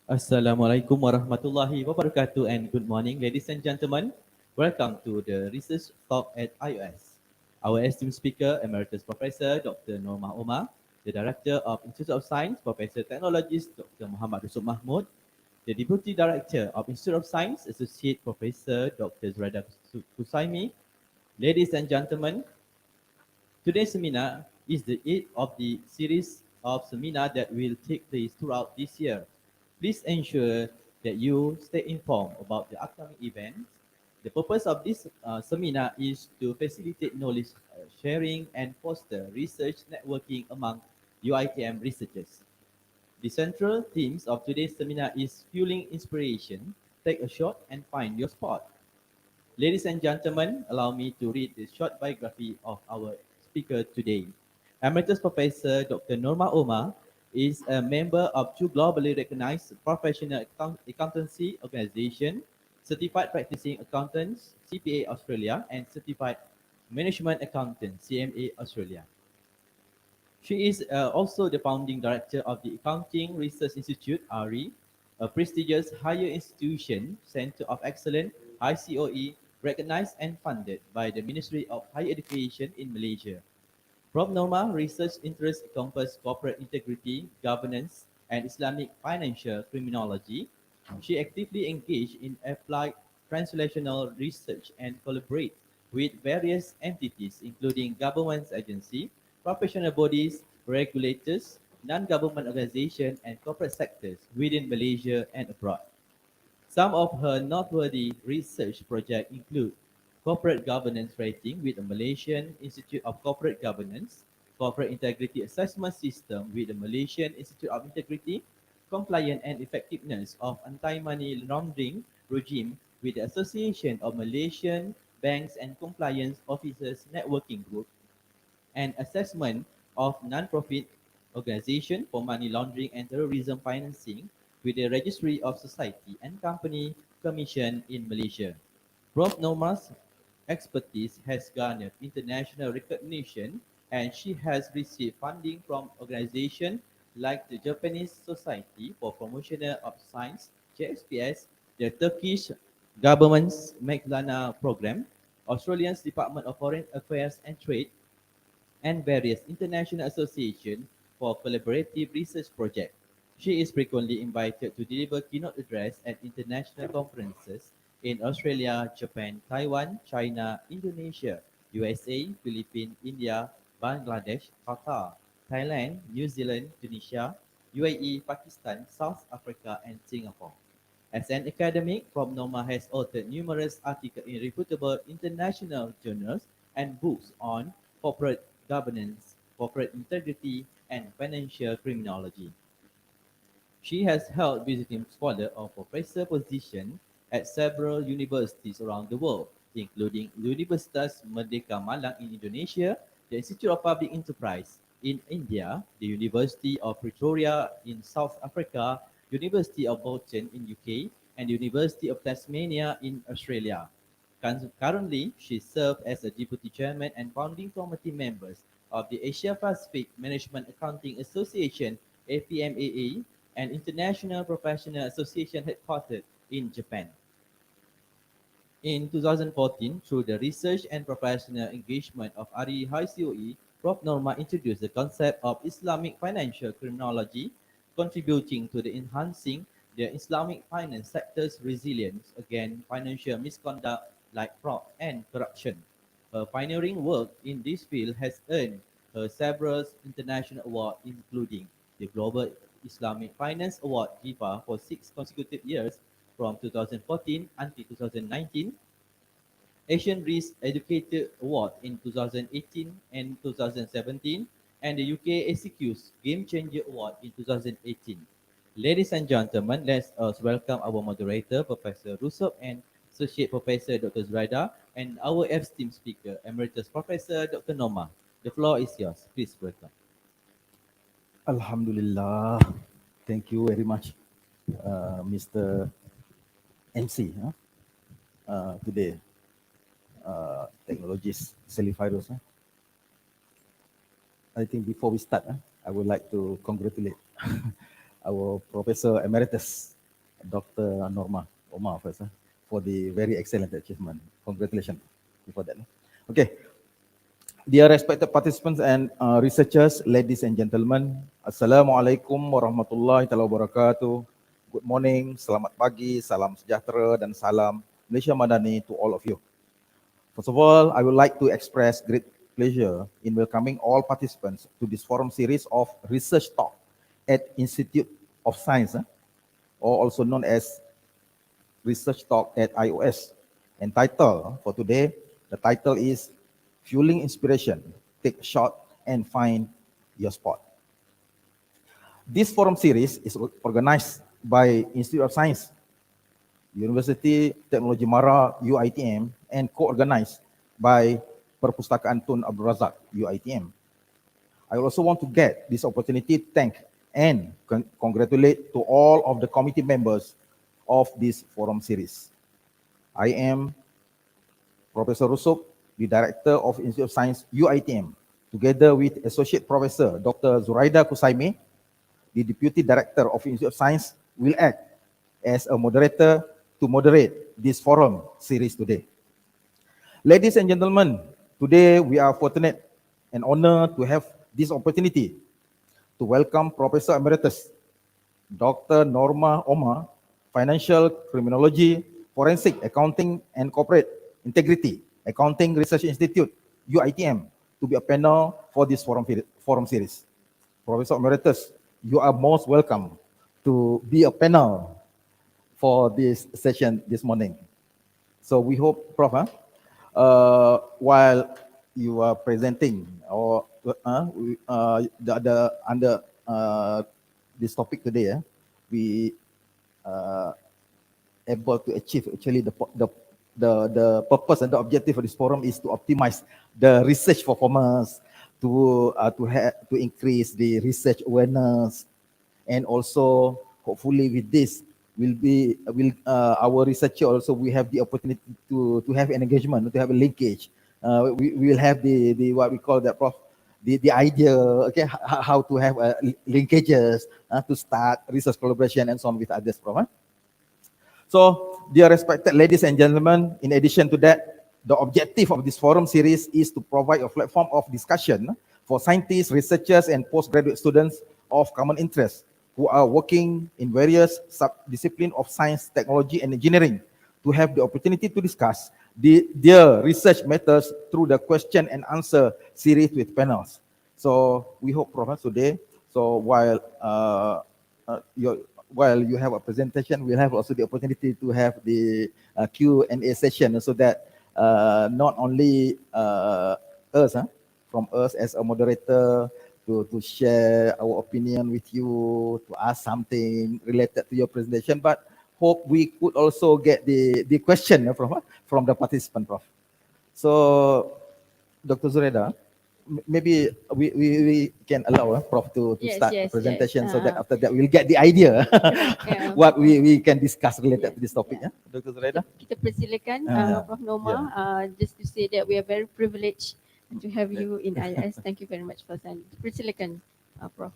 Assalamualaikum warahmatullahi wabarakatuh and good morning, ladies and gentlemen. Welcome to the Research Talk at IOS. Our esteemed speaker, Emeritus Professor Dr. Norma Omar, the Director of Institute of Science, Professor Technologist Dr. Muhammad Yusuf Mahmud, the Deputy Director of Institute of Science, Associate Professor Dr. Zuraida Kusaimi. Ladies and gentlemen, today's seminar is the eighth of the series of seminar that will take place throughout this year. Please ensure that you stay informed about the upcoming events. The purpose of this seminar is to facilitate knowledge sharing and foster research networking among UiTM researchers. The central themes of today's seminar is fueling inspiration, take a shot and find your spot. Ladies and gentlemen, allow me to read the short biography of our speaker today. Emeritus Professor Dr. Norma Omar is a member of two globally recognized professional accountancy organizations, Certified Practicing Accountants (CPA Australia) and Certified Management Accountant (CMA Australia). She is also the founding director of the Accounting Research Institute (ARI), a prestigious higher institution, Center of Excellence (ICOE), recognized and funded by the Ministry of Higher Education in Malaysia. Prof. Norma research interests encompass corporate integrity, governance, and Islamic financial criminology. She actively engaged in applied translational research and collaborates with various entities including government agencies, professional bodies, regulators, non-government organizations, and corporate sectors within Malaysia and abroad. Some of her noteworthy research projects include corporate governance rating with the Malaysian Institute of Corporate Governance, corporate integrity assessment system with the Malaysian Institute of Integrity, compliance and effectiveness of anti-money laundering regime with the Association of Malaysian Banks and Compliance Officers Networking Group, and assessment of non-profit organization for money laundering and terrorism financing with the Registry of Society and Company Commission in Malaysia. Prof. Norma's expertise has garnered international recognition and she has received funding from organizations like the Japanese Society for Promotion of Science (JSPS), the Turkish government's Mevlana program, Australia's Department of Foreign Affairs and Trade, and various international associations for collaborative research projects. She is frequently invited to deliver keynote address at international conferences in Australia, Japan, Taiwan, China, Indonesia, USA, Philippines, India, Bangladesh, Qatar, Thailand, New Zealand, Tunisia, UAE, Pakistan, South Africa, and Singapore. As an academic, Prof. Norma has authored numerous articles in reputable international journals and books on corporate governance, corporate integrity, and financial criminology. She has held visiting scholar or professor positions at several universities around the world, including Universitas Merdeka Malang in Indonesia, the Institute of Public Enterprise in India, the University of Pretoria in South Africa, University of Bolton in UK, and University of Tasmania in Australia. Currently, she serves as a deputy chairman and founding committee members of the Asia Pacific Management Accounting Association (APMAA), an international professional association headquartered in Japan. In 2014, through the research and professional engagement of RE-HICOE, Prof. Norma introduced the concept of Islamic financial criminology, contributing to the enhancing the Islamic finance sector's resilience against financial misconduct like fraud and corruption. Her pioneering work in this field has earned her several international awards, including the Global Islamic Finance Award (GIFA) for 6 consecutive years from 2014 until 2019, Asian Risk Educator Award in 2018 and 2017, and the UK ACQ's Game Changer Award in 2018. Ladies and gentlemen, let's welcome our moderator, Professor Rusop, and Associate Professor Dr. Zuraida, and our esteemed speaker, Emeritus Professor Dr. Norma. The floor is yours. Please welcome. Alhamdulillah. Thank you very much, Mr. MC. Today, technologist Salifirus. I think before we start, I would like to congratulate our Professor Emeritus Dr. Norma Omar first for the very excellent achievement. Congratulations for that. Okay, dear respected participants and researchers, ladies and gentlemen, Assalamualaikum warahmatullahi wabarakatuh. Good morning, selamat pagi, salam sejahtera dan salam Malaysia Madani to all of you. First of all, I would like to express great pleasure in welcoming all participants to this forum series of research talk at Institute of Science, or also known as Research Talk at iOS. And title for today, the title is Fueling Inspiration, Take a Shot and Find Your Spot. This forum series is organized by Institute of Science, University Teknologi Mara, UiTM, and co-organized by Perpustakaan Tun Abdul Razak, UiTM. I also want to get this opportunity to thank and congratulate to all of the committee members of this forum series. I am Professor Rusuk, the Director of Institute of Science, UiTM, together with Associate Professor Dr. Zuraida Kusaimi, the Deputy Director of Institute of Science, will act as a moderator to moderate this forum series today. Ladies and gentlemen, today we are fortunate and honored to have this opportunity to welcome Professor Emeritus Dr. Norma Omar, Financial Criminology, Forensic Accounting and Corporate Integrity, Accounting Research Institute, UiTM, to be a panel for this forum series. Professor Emeritus, you are most welcome to be a panel for this session this morning. So we hope, Prof, while you are presenting or under this topic today, we able to achieve actually the purpose and the objective of this forum is to optimize the research performance, to increase the research awareness, and also hopefully with this our researcher also we have the opportunity to have an engagement, to have a linkage. We will have the what we call that, Prof, the idea, okay, how to have linkages to start research collaboration and so on with others, Prof. So, dear respected ladies and gentlemen, in addition to that, the objective of this forum series is to provide a platform of discussion for scientists, researchers, and postgraduate students of common interest who are working in various sub-disciplines of science, technology, and engineering to have the opportunity to discuss their research methods through the question and answer series with panels. So we hope, Prof, today, so while you have a presentation, we'll have also the opportunity to have the Q&A session so that not only from us as a moderator, to share our opinion with you, to ask something related to your presentation, but hope we could also get the question from the participant, Prof. So, Dr. Zuraida, maybe we can allow Prof to start the presentation so that after that we'll get the idea what we can discuss related to this topic. Dr. Zuraida? Kita persilakan Prof. Norma, just to say that we are very privileged to have you in IS. Thank you very much for that. Persilakan, Prof.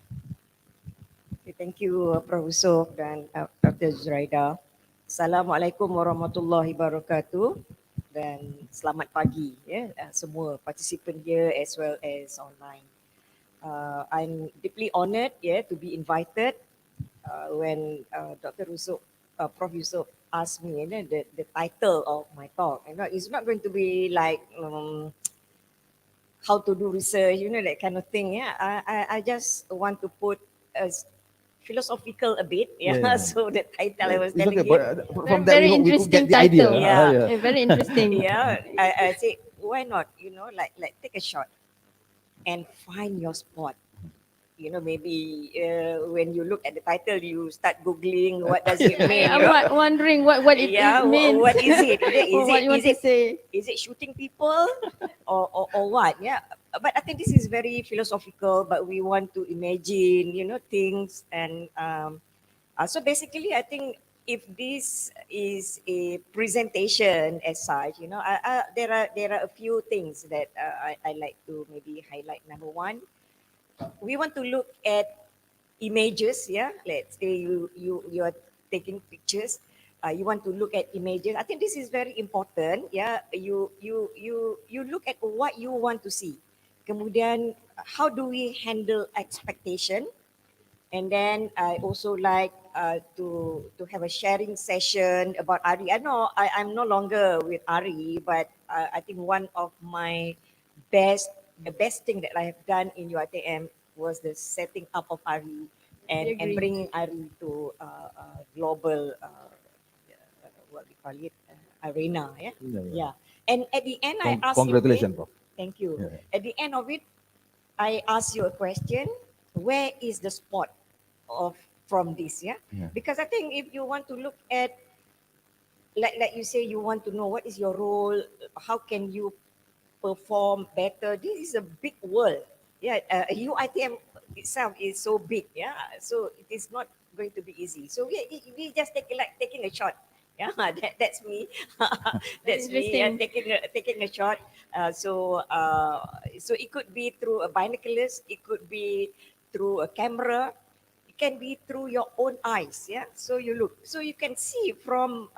Okay, thank you, Prof. Yusuf dan Dr. Zuraida. Assalamualaikum warahmatullahi wabarakatuh dan selamat pagi semua participant here as well as online. I'm deeply honored to be invited when Dr. Yusuf, Prof. Yusuf asked me the title of my talk. It's not going to be like how to do research, that kind of thing. I just want to put a philosophical a bit, so the title I was telling you. From that, very we interesting could get the title. idea. Very interesting. I say, why not? Like take a shot and find your spot. Maybe when you look at the title, you start Googling what does it mean. I'm wondering what it means. What is it? Is it shooting people or what? Yeah. But I think this is very philosophical, but we want to imagine, things. And so basically, I think if this is a presentation as such, there are a few things that I like to maybe highlight. Number one, we want to look at images. Let's say you are taking pictures. You want to look at images. I think this is very important. Yeah, you look at what you want to see. Kemudian, how do we handle expectation? And then I also like to have a sharing session about Ari. I know I'm no longer with Ari, but I think one of my the best thing that I have done in UiTM was the setting up of Ari and Agree. bringing Ari to global, what we call it, arena. Yeah? Yeah. And at the end, I asked Congratulations, you, Prof. thank you. Yeah. At the end of it, I ask you a question: where is the spot of from this? Yeah, Yeah. because I think if you want to look at, like you say, you want to know what is your role, how can you perform better. This is a big world. Yeah, UiTM itself is so big. Yeah, so it is not going to be easy. So we just take it like taking a shot. Yeah, that's me. That's me. Yeah, Interesting. taking a shot. So it could be through a binoculars. It could be through a camera. It can be through your own eyes. Yeah. So you look. So you can see from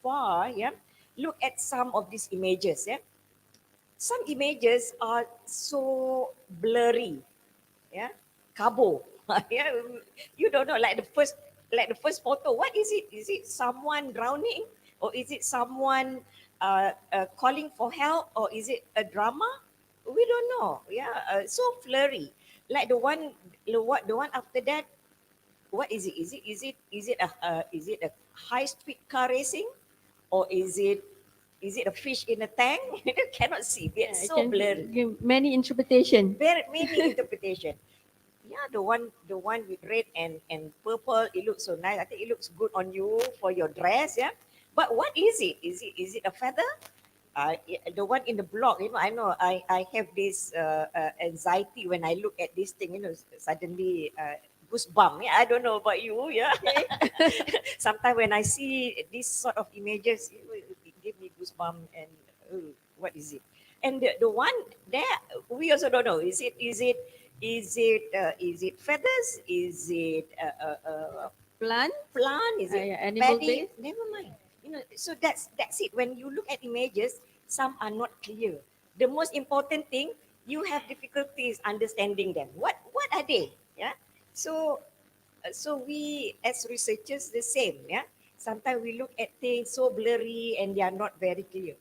far. Yeah. Look at some of these images. Yeah. Some images are so blurry, yeah, kabo. Yeah, you don't know. Like the first photo. What is it? Is it someone drowning, or is it someone calling for help, or is it a drama? We don't know. Yeah, so blurry. Like the one after that. What is it? Is it a high speed car racing, or is it a fish in a tank? You cannot see. Yeah, It's it so can blurry. give many interpretation. Very many interpretation. Yeah, the one with red and purple, it looks so nice. I think it looks good on you for your dress. Yeah, but what is it? Is it a feather? The one in the blog, I know I have this anxiety when I look at this thing. Suddenly goosebump. Yeah, I don't know about you. Yeah. Okay. Sometimes when I see this sort of images, it give me goosebump and what is it? And the one there, we also don't know. Is it feathers? Is it Plant, plant? Is it animal paddy? based. Never mind. So that's it. When you look at images, some are not clear. The most important thing, you have difficulties understanding them. What are they? Yeah. So we as researchers the same. Yeah. Sometimes we look at things so blurry and they are not very clear.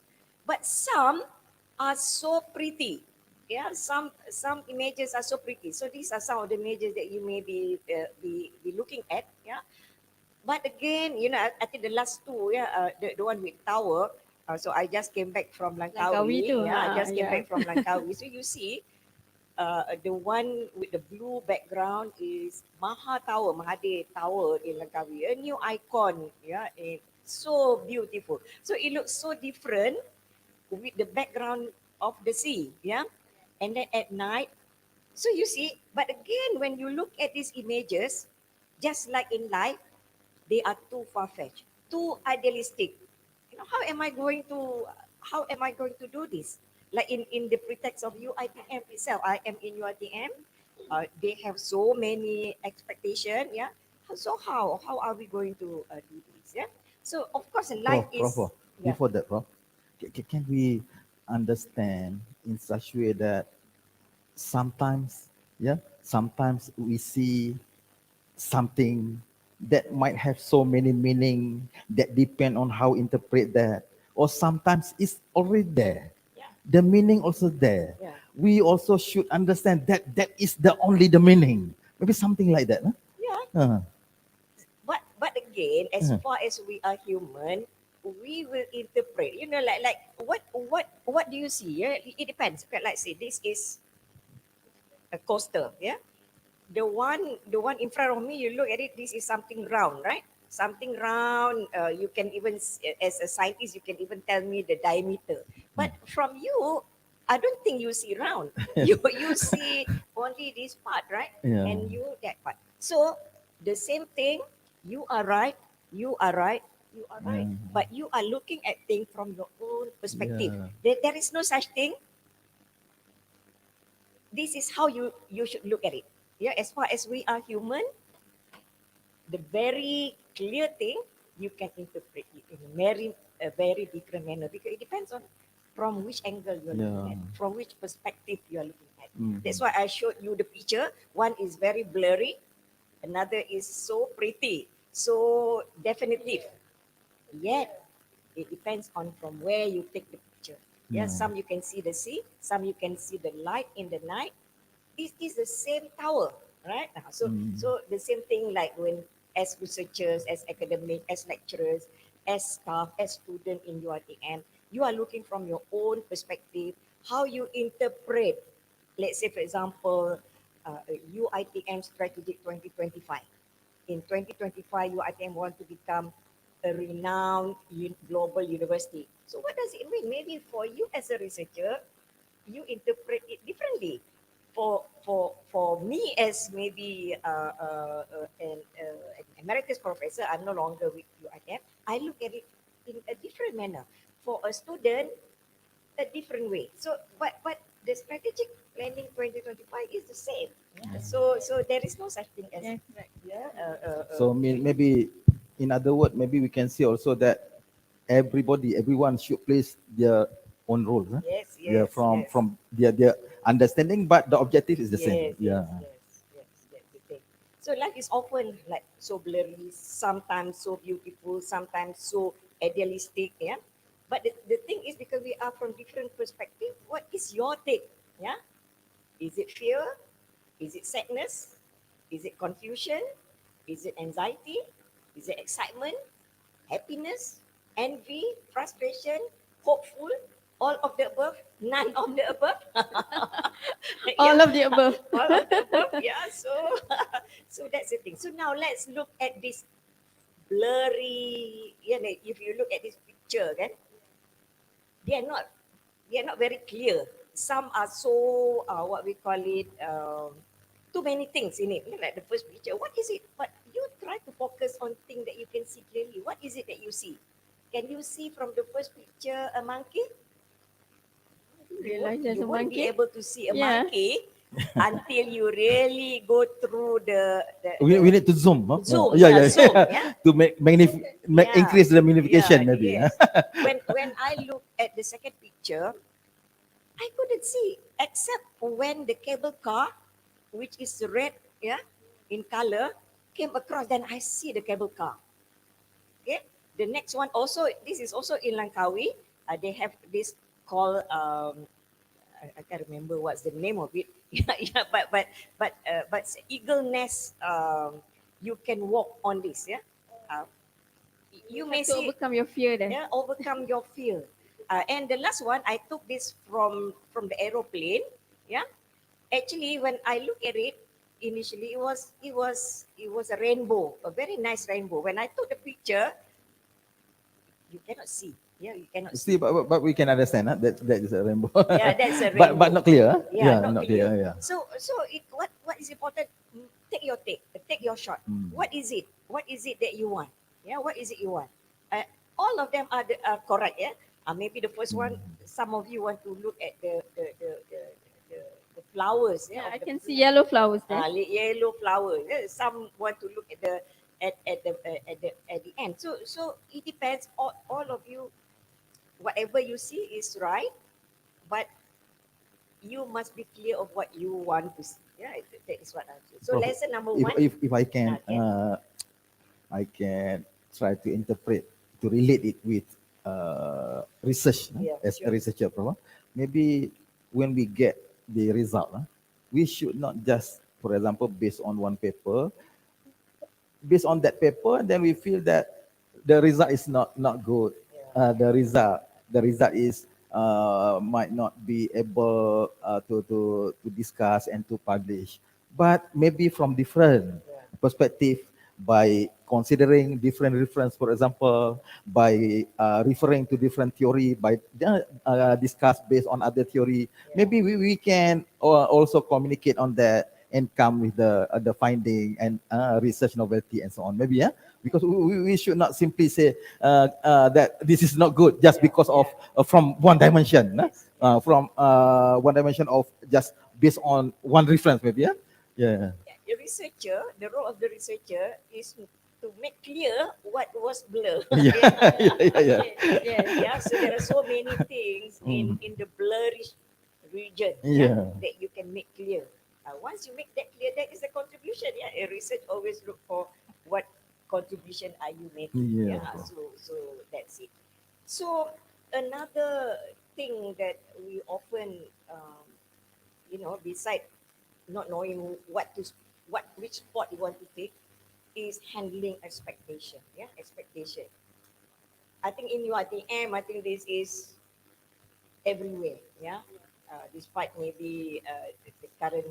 But some are so pretty. Yeah, some images are so pretty. So these are some of the images that you may be looking at. Yeah, but again, I think the last two, yeah, the one with tower. So I just came back from Langkawi Langkawi. too. Yeah, I just came Yeah. back from Langkawi. So you see, the one with the blue background is Mahathir Tower in Langkawi. A new icon. Yeah, it's so beautiful. So it looks so different with the background of the sea. Yeah, and then at night. So you see, but again, when you look at these images, just like in life, they are too far-fetched, too idealistic. How am I going to do this? Like in the pretext of UiTM itself, I am in UiTM. They have so many expectations. Yeah. So how are we going to do this? Yeah. So of course, life is yeah. Before that, Prof, can we understand in such a way that sometimes we see something that might have so many meaning that depend on how interpret that, or sometimes it's already there. Yeah. The meaning also there. Yeah. We also should understand that that is the only the meaning. Maybe something like that. Huh? Yeah. But again, as far as we are human, we will interpret. Like what do you see? Yeah? It depends. Okay, like say this is a coaster. Yeah, the one in front of me. You look at it. This is something round, right? Something round. You can even, as a scientist, you can even tell me the diameter. But from you, I don't think you see round. You see only this part, right? Yeah. And you that part. So the same thing. You are right. You are right. You are right. Yeah. But you are looking at things from your own perspective. Yeah. There is no such thing. This is how you should look at it. Yeah, as far as we are human, the very clear thing, you can interpret it in a very different manner because it depends on from which angle you're looking at, from which perspective you're looking at. That's why I showed you the picture. One is very blurry, another is so pretty, so definitive. Yet, it depends on from where you take the picture. Yeah, some you can see the sea, some you can see the light in the night. It is the same tower, right? So the same thing like when as researchers, as academic, as lecturers, as staff, as student in UiTM, you are looking from your own perspective, how you interpret, let's say for example, UiTM Strategic 2025. In 2025, UiTM want to become a renowned global university. So what does it mean? Maybe for you as a researcher, you interpret it differently. For me as maybe an emeritus professor, I'm no longer with UiTM, I look at it in a different manner. For a student, a different way. So but the strategic planning 2025 is the same. Yeah. So there is no such thing as So maybe in other words, maybe we can see also that everyone should play their own role. Huh? Yes, from their understanding, but the objective is the same. Yes, that's the thing. So life is often like so blurry, sometimes so beautiful, sometimes so idealistic, yeah. But the thing is because we are from different perspectives, what is your take? Yeah. Is it fear? Is it sadness? Is it confusion? Is it anxiety? Is it excitement? Happiness? Envy? Frustration? Hopeful? All of the above? None of the above? All of the above. All of the above, yeah. So that's the thing. So now let's look at this blurry, if you look at this picture, kan, they are not very clear. Some are so what we call it, too many things in it. Like the first picture, what is it? But you try to focus on things that you can see clearly. What is it that you see? Can you see from the first picture a monkey? Realize there's You a won't be monkey. able to see a Yeah. monkey until you really go through the We need to zoom. Huh? Zoom, Zoom, yeah. to make Yeah. increase the magnification maybe. Yes. When I look at the second picture, I couldn't see except when the cable car, which is red, in color, came across. Then I see the cable car. Okay. The next one also, this is also in Langkawi. They have this called I can't remember what's the name of it. but eagle nest. You can walk on this. Yeah. You may To see. overcome your fear then. Yeah, overcome your fear. And the last one, I took this from the aeroplane. Yeah, actually, when I look at it, initially it was a rainbow, a very nice rainbow. When I took the picture, you cannot see. Yeah, you cannot see. See, but we can understand that is a rainbow. Yeah, that's a rainbow. but not clear. Huh? Yeah, not clear. Yeah. So what is important? Take your shot. What is it? What is it that you want? Yeah, what is it you want? All of them are correct. Yeah. Maybe the first one, some of you want to look at the flowers. Yeah, of I the can see yellow flowers there. yellow flowers. Yeah, some want to look at the end. So it depends. All of you, whatever you see is right, but you must be clear of what you want to see. Yeah, that is what I do. So lesson number one. If I can, I can try to interpret, to relate it with research. As sure. a researcher, maybe when we get the result, we should not just, for example, based on one paper, based on that paper, then we feel that the result is not good. The result is might not be able to discuss and to publish, but maybe from different perspective, by considering different reference, for example, by referring to different theory, by discuss based on other theory. Maybe we can also communicate on that and come with the finding and research novelty and so on. Maybe, because we should not simply say that this is not good just because of from one dimension, from one dimension of just based on one reference. Maybe, The researcher, the role of the researcher is to make clear what was blur. Yeah. Yes. Yeah, so there are so many things in the blurrish region Yeah. that you can make clear. Once you make that clear, that is the contribution. Yeah, a research always look for what contribution are you making. Yeah. So that's it. So another thing that we often, beside not knowing which sport you want to take, is handling expectation. Yeah, expectation. I think in UiTM, I think this is everywhere. Yeah, despite maybe the current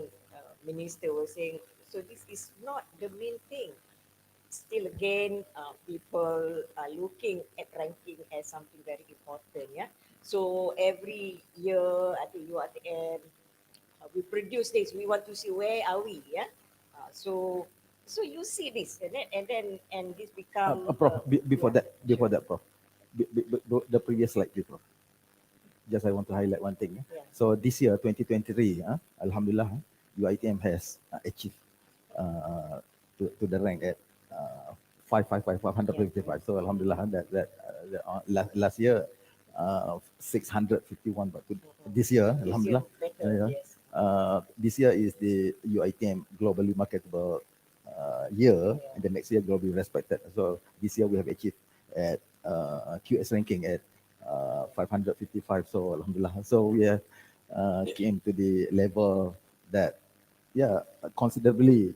minister was saying, so this is not the main thing. Still again, people are looking at ranking as something very important. Yeah. So every year, I think UiTM, we produce this. We want to see where are we. Yeah. So you see this, and this become Prof, before that, Prof, the previous slide, please, Prof. Just I want to highlight one thing. Yeah. So this year, 2023, Alhamdulillah, UiTM has achieved to the rank at 555. So Alhamdulillah, last year 651, but this year, Alhamdulillah, better, yes. this year is the UiTM globally marketable year, and the next year globally respected. So this year we have achieved at QS ranking at 555. So Alhamdulillah. So we have came to the level that, considerably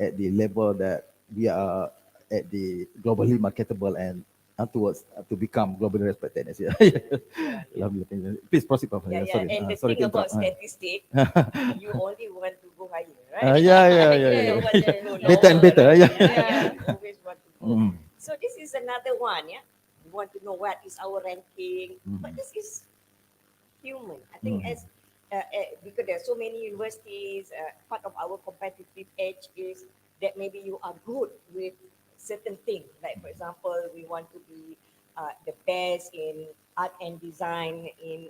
at the level that we are at the globally marketable and towards to become globally respected as well. Alhamdulillah. Please proceed, Prof. Yeah. Sorry. And the Sorry thing to about interrupt. statistics, you only want to go higher, right? Yeah. You don't want to go Better and lower, better, right? yeah. You always want to go. So this is another one, yeah. We want to know what is our ranking, but this is human. I think as because there are so many universities, part of our competitive edge is that maybe you are good with certain things. Like for example, we want to be the best in art and design in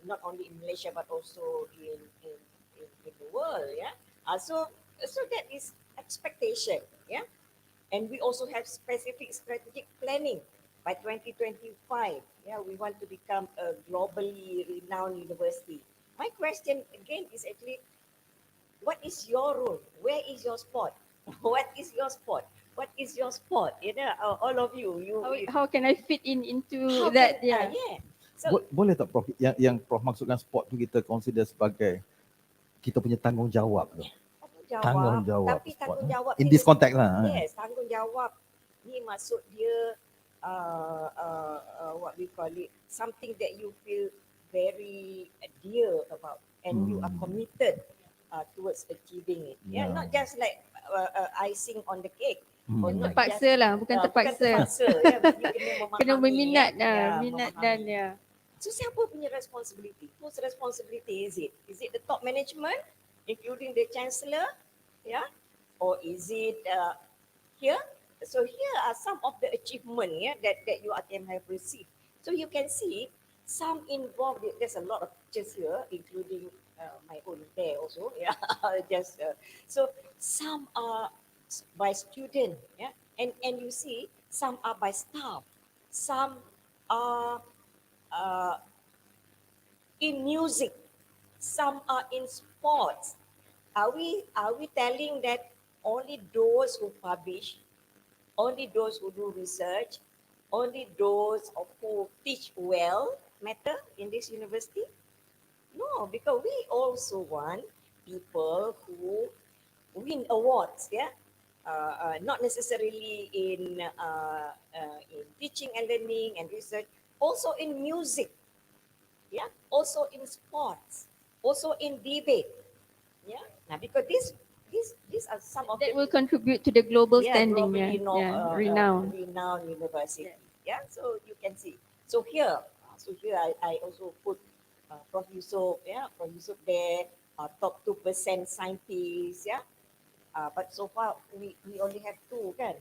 not only in Malaysia but also in the world. Yeah. So that is expectation. Yeah. And we also have specific strategic planning by 2025. Yeah, we want to become a globally renowned university. My question again is actually, what is your role? Where is your spot? What is your spot? What is your spot? All of you. How can I fit into how that? can- Yeah. So Boleh tak, Prof, yang Prof maksudkan sport tu kita consider sebagai kita punya tanggungjawab tu. Tanggungjawab tapi sport, tanggungjawab in ni this context lah. yes, tanggungjawab ni maksud dia what we call it, something that you feel very dear about and you are committed towards achieving it. Yeah, not just like icing on the cake. Or not Terpaksa lah, bukan terpaksa. Ya, you Kena berminat memahami. dan ya. So siapa punya responsibility? Whose responsibility is it? Is it the top management, including the chancellor? Yeah, or is it here? So here are some of the achievement that UiTM have received. So you can see some involved. There's a lot of teachers here, including my own there also. Yeah, so some are by student. Yeah, and you see some are by staff. Some are in music. Some are in sports. Are we telling that only those who publish, only those who do research, only those who teach well matter in this university? No, because we also want people who win awards, not necessarily in teaching and learning and research, also in music, also in sports, also in debate, Now, because these are some of That the will contribute to the global standing, globally renowned. renowned university. So you can see. So here I also put Prof Yusof, Prof Yusof there, top 2% scientists, but so far we only have 2, kan?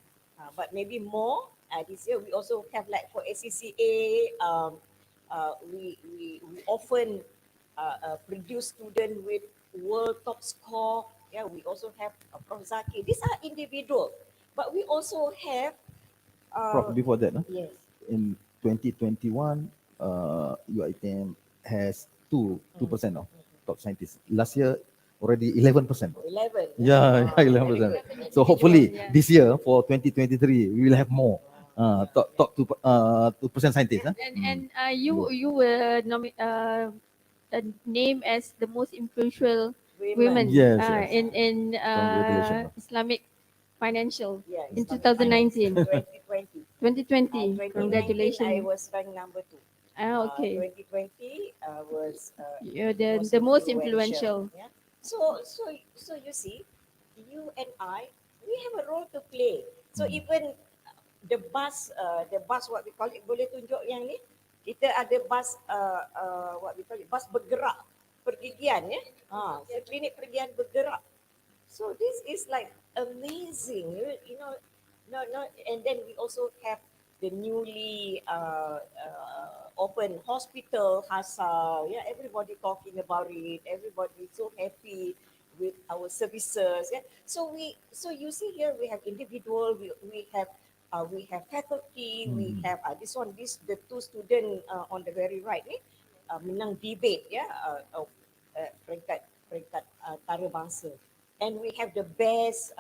But maybe more. This year we also have, like for ACCA, we often produce students with world top score. We also have Prof Zaki. These are individual. But we also have, Prof, before that, yes, in 2021, UiTM has 2% of top scientists. Last year, already 11%. 11. Yeah, Very 11%. good. So hopefully Yeah. this year for 2023, we will have more top 2% scientists. And you were named as the most influential women Yes, yes. in Congratulations. Islamic financial Yeah, in Islamic finance, 2019. 2020. 2020. 2019, I Congratulations. was ranked number 2. Okay. 2020 was You're the most influential. Yeah. So you see, you and I, we have a role to play. So even the bus what we call it, boleh tunjuk yang ni? Kita ada bus what we call it, bus bergerak pergigian ya. So klinik pergigian bergerak. So this is like amazing, you know. No, and then we also have the newly open hospital, Hasa. Yeah, everybody talking about it. Everybody so happy with our services. Yeah. So you see here we have individual, we have faculty, we have the two students on the very right ni menang debate ya peringkat antarabangsa. And we have the best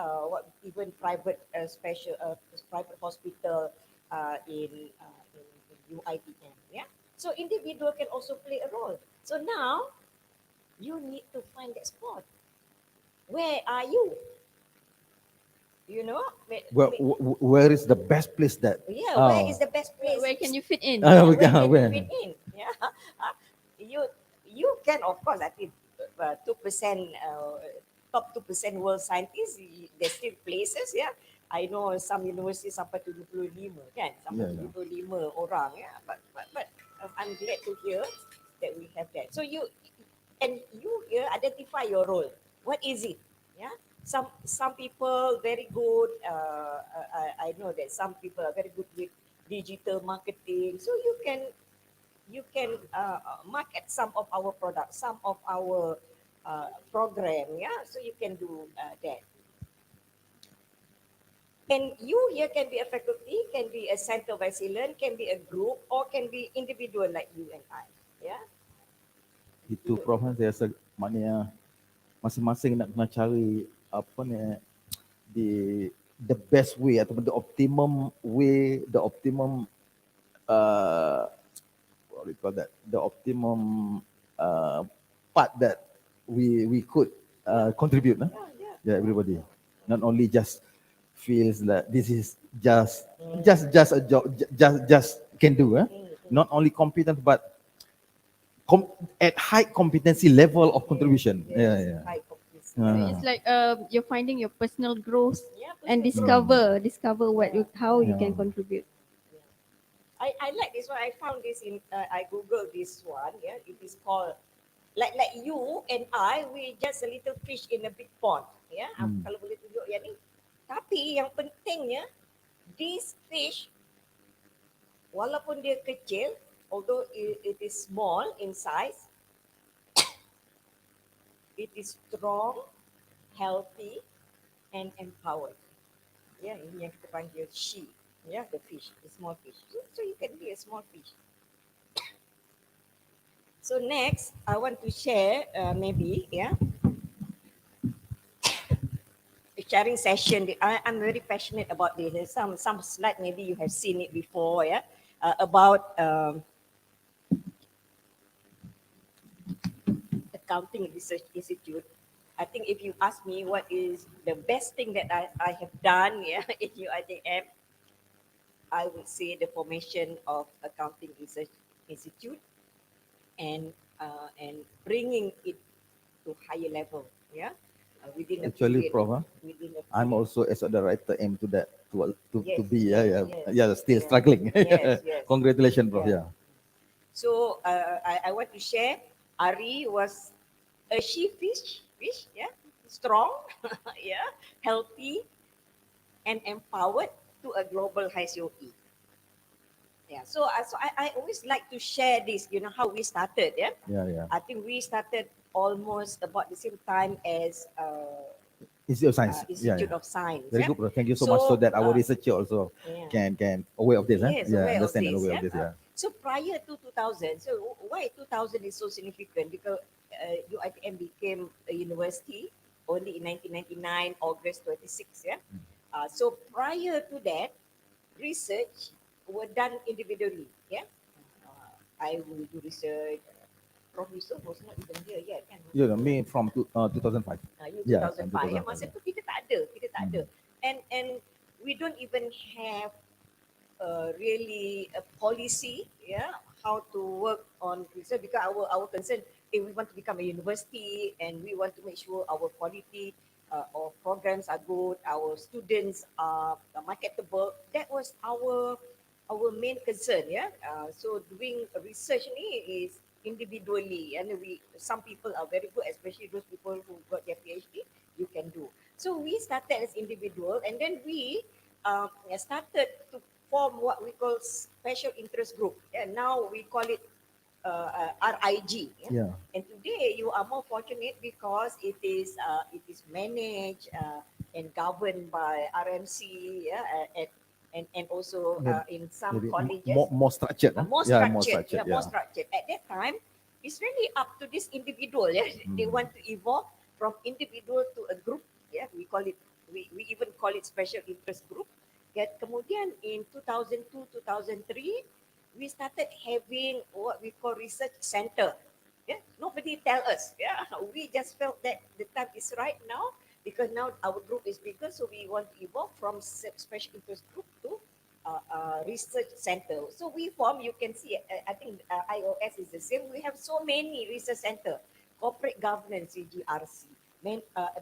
even private private hospital in UiTM. Yeah. So individual can also play a role. So now you need to find that spot. Where are you? You know, Where is the best place that? where is the best place? Where can you fit in? Where Yeah, can where? you fit in? Yeah, you can of course. I think 2%, top 2% world scientists. There's still places. Yeah, I know some universities sampai 75 kan, sampai 75 orang. Yeah, but I'm glad to hear that we have that. So you here identify your role. What is it? Yeah. Some people very good. I know that some people are very good with digital marketing. So you can market some of our products, some of our program. Yeah. So you can do that. And you here can be a faculty, can be a center of excellence, can be a group, or can be individual like you and I. Yeah. Itu Prof, saya rasa maknanya masing-masing nak kena cari apa ni the best way ataupun the optimum way, the optimum what do you call that, the optimum part that we could contribute. Yeah, everybody, not only just feels that this is just a job, just can do. Not only competent, but at high competency level of contribution. Yeah. High competency. So it's like you're finding your personal growth Yeah, and personal growth. discover how you can Yeah. contribute. I like this one. I found this in I googled this one. Yeah, it is called like you and I. We just a little fish in a big pond. Yeah, kalau boleh tunjuk yang ni. Tapi yang pentingnya, this fish, walaupun dia kecil, although it is small in size, it is strong, healthy, and empowered. Yeah, ini yang kita panggil she. Yeah, the fish, the small fish. So you can be a small fish. So next, I want to share maybe, yeah, a sharing session. I'm very passionate about this. There's some slide, maybe you have seen it before, yeah, about Accounting Research Institute. I think if you ask me what is the best thing that I have done, yeah, in UiTM, I would say the formation of Accounting Research Institute and bringing it to higher level, yeah, within Actually, period, Prof, within a I'm period. also as a director aim to that to Yes, be yes, still yes. struggling. Yes. Congratulations, Prof. Yeah. Yeah. So I want to share. Ari was a fish, yeah, strong, yeah, healthy, and empowered to a global high COE. Yeah. So I always like to share this. You know how we started. Yeah. Yeah. I think we started almost about the same time as Institute of Science. Institute of Science. Very good, bro. Thank you so much, so that our researcher also Yeah. can aware of this. Yes, aware of Understand and this, aware of this. Yeah. So prior to 2000, so why 2000 is so significant? Because UiTM became a university only in 1999, August 26. Yeah. So prior to that, research were done individually. Yeah. I will do research. Prof Yusuf was not even here yet, kan? You know, me from 2005. You Yeah, 2005. Ya, 2005, masa yeah. tu kita tak ada. And we don't even have really a policy, yeah, how to work on research, because our concern, if we want to become a university and we want to make sure our quality of programs are good, our students are marketable. That was our main concern, yeah. So doing research ni is individually, and some people are very good, especially those people who got their PhD. You can do. So we started as individual, and then we started to form what we call special interest group. And now we call it RIG. Yeah. And today you are more fortunate because it is managed and governed by RMC, yeah, and also in some Maybe colleges more structured. more structured. More structured. At that time, it's really up to this individual. Yeah, they want to evolve from individual to a group. Yeah, we call it. We even call it special interest group. Yet kemudian in 2002, 2003, we started having what we call research center. Yeah, nobody tell us. Yeah, we just felt that the time is right now because now our group is bigger, so we want to evolve from special interest group to research center. So we form, you can see, I think iOS is the same. We have so many research center, corporate governance, CGRC,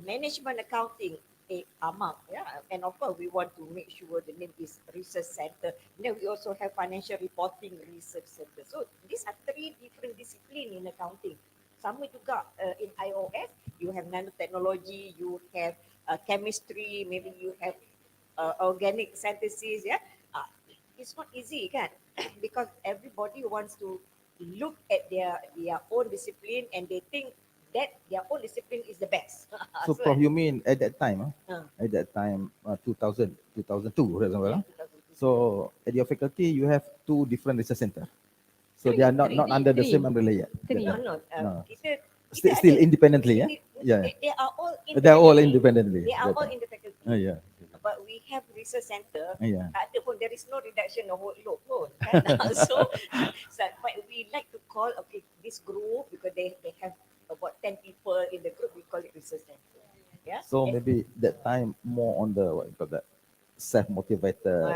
management accounting, AMAC, yeah, and of course we want to make sure the name is research center. And then we also have financial reporting research center. So these are three different disciplines in accounting. Sama juga in iOS, you have nanotechnology, you have chemistry, maybe you have organic synthesis, yeah. It's not easy, kan? Because everybody wants to look at their own discipline and they think that their own discipline is the best. So, Prof, you mean at that time, 2000, 2002, for example, Yeah, 2002. so at your faculty, you have two different research center. So they are not under the same umbrella yet. Three. No. No. Kita Still ada. independently, yeah? Yeah. They are all independently. They are all independently. They are that all time. in the faculty. Yeah. But we have research center. Yeah. Tak ada pun, there is no reduction of workload pun. Kan? so but we like to call, okay, this group, because they have about 10 people in the group, we call it research center. Yeah. So maybe that time more on the what you call that, self-motivated,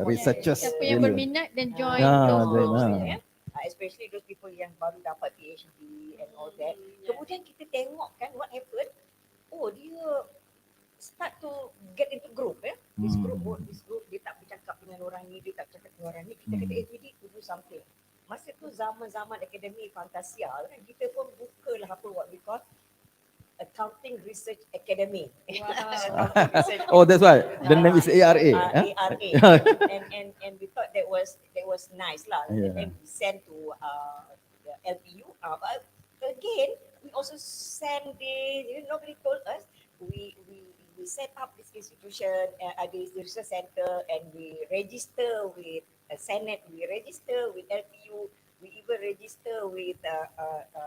researchers. Siapa yang berminat dan join Ah, those then, groups. Yeah. Especially those people yang baru dapat PhD and all that. Kemudian kita tengok kan what happened. Oh, dia start to get into group. This group, dia tak bercakap dengan orang ni, dia tak bercakap dengan orang ni. Kita kata, we need to do something. Masa tu zaman-zaman akademi Fantasia kan, kita pun buka lah apa what we call Accounting Research Academy. Oh, that's why the name is ARA. ARA. and we thought that was nice lah. Yeah. And then we sent to the LPU. Again, we also send this. Nobody told us. We set up this institution, this research center, and we register with Senate. We register with LPU. We even register with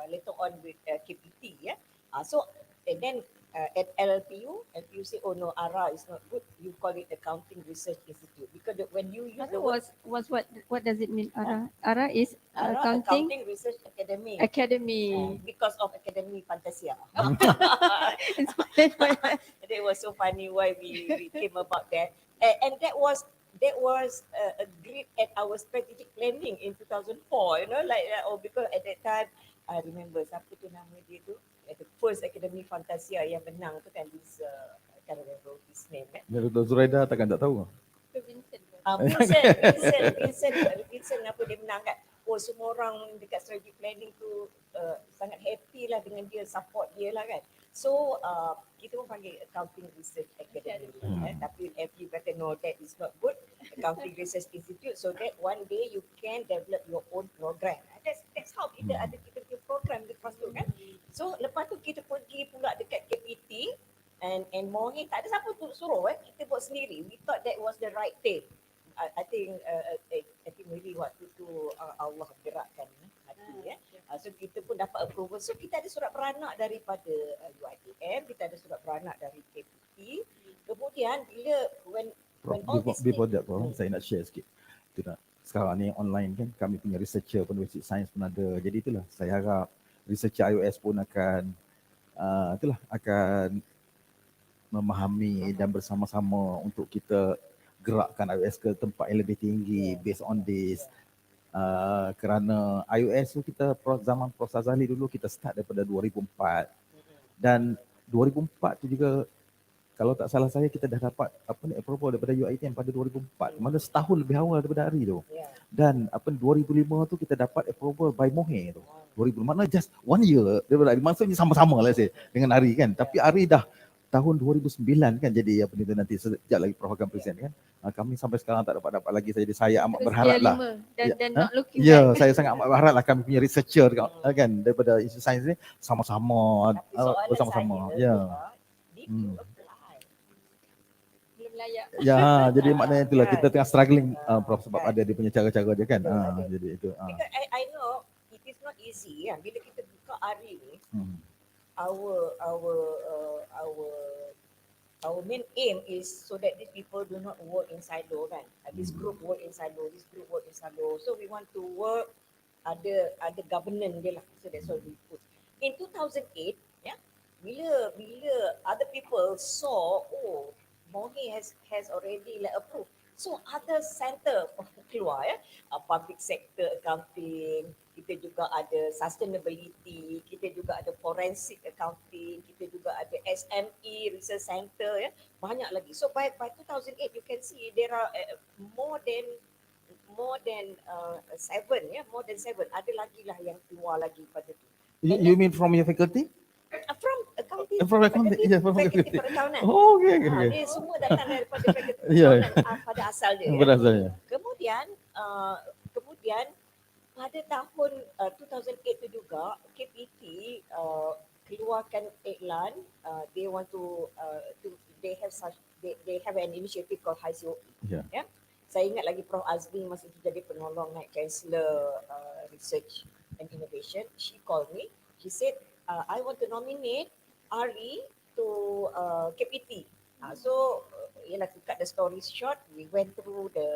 later on with KPT. Yeah. So and then at LPU say, oh no, ARA is not good. You call it Accounting Research Institute, because when you use the word What does it mean? ARA is ARA, Accounting Research Academy. Academy. Because of Academy Fantasia. Inspired by that. That was so funny why we came about that. And that was agreed at our strategic planning in 2004, because at that time I remember siapa tu nama dia tu, the first Academy Fantasia yang menang tu kan, this I can't remember his name. Dr. Zuraida takkan tak tahu. Vincent apa dia menang kan. Oh, semua orang dekat strategic planning tu sangat happy lah dengan dia, support dia lah kan. So kita pun panggil Accounting Research Academy. Tapi FU kata no, that is not good. Accounting Research Institute, so that one day you can develop your own program. That's how kita ada kita punya program lepas tu kan. So lepas tu kita pergi pula dekat KPT. And Mohi tak ada siapa tu suruh kita buat sendiri. We thought that was the right thing. I think really waktu tu Allah gerakkan hati so kita pun dapat approval. So kita ada surat beranak daripada UiTM, kita ada surat beranak dari KPT. Kemudian bila when all this before that, saya nak share sikit. Sekarang ni online kan, kami punya researcher pun basic science pun ada. Jadi itulah saya harap researcher iOS pun akan akan memahami dan bersama-sama untuk kita gerakkan iOS ke tempat yang lebih tinggi based on this. Kerana iOS tu kita zaman Prof Azali dulu kita start daripada 2004 dan 2004 tu juga kalau tak salah saya kita dah dapat approval daripada UiTM pada 2004, mana setahun lebih awal daripada hari tu. Dan 2005 tu kita dapat approval by Mohe tu. 2000 mana just 1 year daripada hari, maksudnya sama-sama lah saya dengan hari kan. Tapi hari dah tahun 2009 kan jadi apa itu nanti sejak lagi Prof akan present kan. Kami sampai sekarang tak dapat lagi saya amat berharap lah. Dan not looking back. Saya sangat amat berharap lah kami punya researcher kan daripada isu sains ni sama-sama bersama-sama. Layak. Jadi maknanya itulah kita tengah struggling Prof sebab ada dia punya cara-cara dia kan. Jadi itu. Because I know it is not easy bila kita buka hari ni. Our main aim is so that these people do not work in silo kan. This group work in silo, this group work in silo. So we want to work ada governance dia lah. So that's what we put. In 2008 bila other people saw Mohi has already approved. So other center keluar public sector accounting, kita juga ada sustainability, kita juga ada forensic accounting, kita juga ada SME research center banyak lagi. So by 2008 you can see there are more than 7 ada lagi lah yang keluar lagi pada tu. You mean from your faculty? From accounting. From accounting. Faculty perakaunan. Okay. Dia semua datang daripada fakulti perakaunan pada asal dia. Pada asalnya. Kemudian pada tahun 2008 tu juga KPT keluarkan iklan they want to they have an initiative called HICOE. Saya ingat lagi Prof Azmi masa tu jadi penolong Chancellor Research and Innovation. She called me. She said I want to nominate Ari to KPT. So to cut the story short, we went through the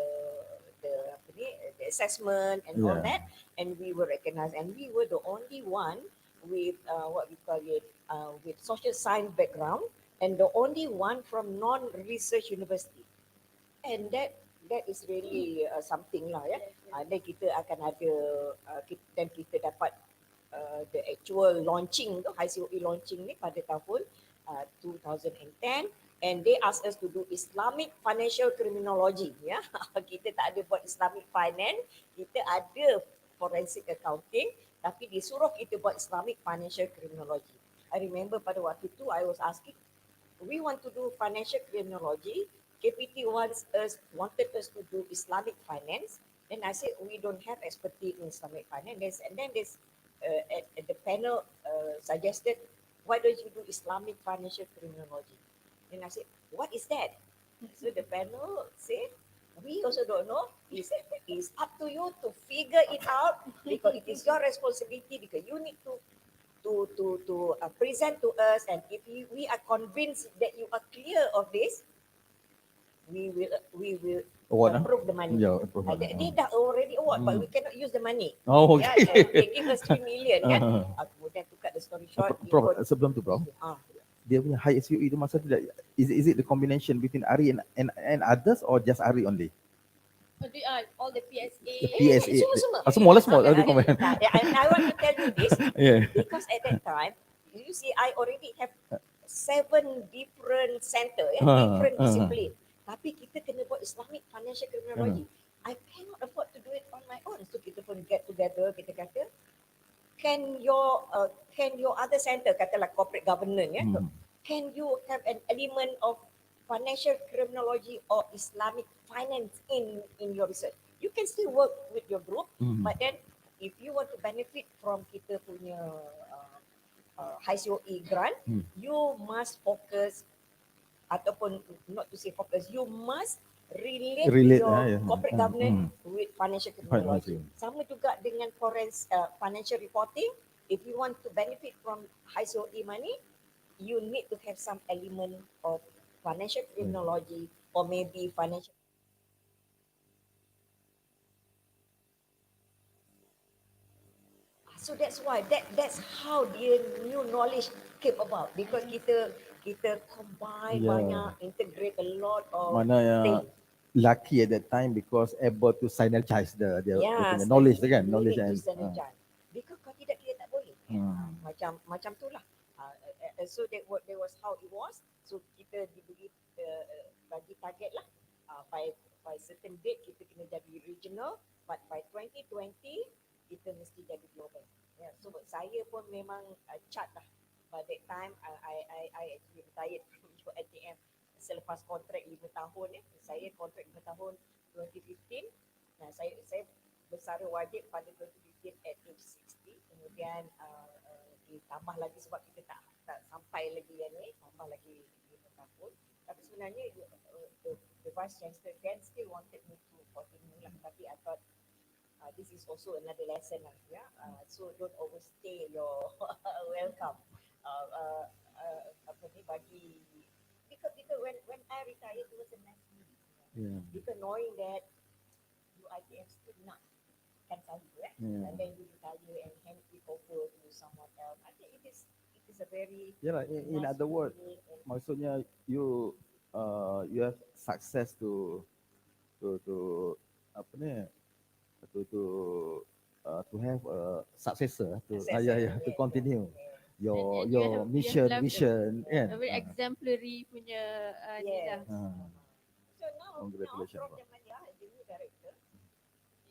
assessment and all that, and we were recognized, and we were the only one with what we call it with social science background, and the only one from non-research university, and that is really something lah dan kita akan ada dan kita dapat the actual launching tu HICOE launching ni pada tahun 2010. And they asked us to do Islamic financial criminology. Kita tak ada buat Islamic finance, kita ada forensic accounting, tapi disuruh kita buat Islamic financial criminology. I remember pada waktu tu I was asking, we want to do financial criminology, KPT wanted us to do Islamic finance. Then I said we don't have expertise in Islamic finance. And then the panel suggested, why don't you do Islamic financial criminology? And I said, what is that? So the panel said, we also don't know. He said, it's up to you to figure it out because it is your responsibility, because you need to present to us, and if we are convinced that you are clear of this, we will approve the money. They dah already award, but we cannot use the money. Oh, okay. They give us 3 million kan. Kemudian to cut the story short. Prof, sebelum tu Prof, dia punya high SUE tu masa tu is it the combination between Ari and others or just Ari only? All the PSA. Semua. And I want to tell you this because at that time, you see, I already have 7 different center, different discipline. Tapi kita kena buat Islamic financial criminology. I cannot afford to do it on my own. So kita pun get together, kita kata, can your other center, katalah corporate governance, can you have an element of financial criminology or Islamic finance in your research? You can still work with your group, but then if you want to benefit from kita punya HICOE grant, you must focus ataupun not to say focus, you must relate, Relate, your corporate governance Hmm. with financial Financial. technology. Sama juga dengan financial reporting. If you want to benefit from high COE money, you need to have some element of financial criminology or maybe financial. So that's why that's how the new knowledge came about, because kita combine banyak, integrate a lot of Mana yang things. lucky at that time because able to synergize dia Yes, punya knowledge tu kan, we knowledge need and to synergize. Because kalau tidak kita tak boleh. Macam tu lah. So that was how it was. So kita diberi bagi target lah. By certain date kita kena jadi regional, but by 2020 kita mesti jadi global. Yeah, so saya pun memang chart lah. By that time I actually retired from UiTM selepas kontrak 5 tahun ya. Saya kontrak 5 tahun 2015. Nah, saya bersara wajib pada 2015 at age 60. Kemudian ditambah lagi sebab kita tak sampai lagi yang ni, tambah lagi 5 tahun. Tapi sebenarnya the vice chancellor then still wanted me to continue lah. Tapi I thought this is also another lesson lah, yeah. So don't overstay your welcome. Apa ni bagi because when I retired it was a nice feeling. Yeah. Because knowing that UiTM still not can tell you, and then you retire and hand it over to someone else. I think it is a very in other words, maksudnya you have success to apa ni to have a successor to to continue your mission kan. Very exemplary punya ni lah. So now Congratulations. Prof Jamalia, the new director,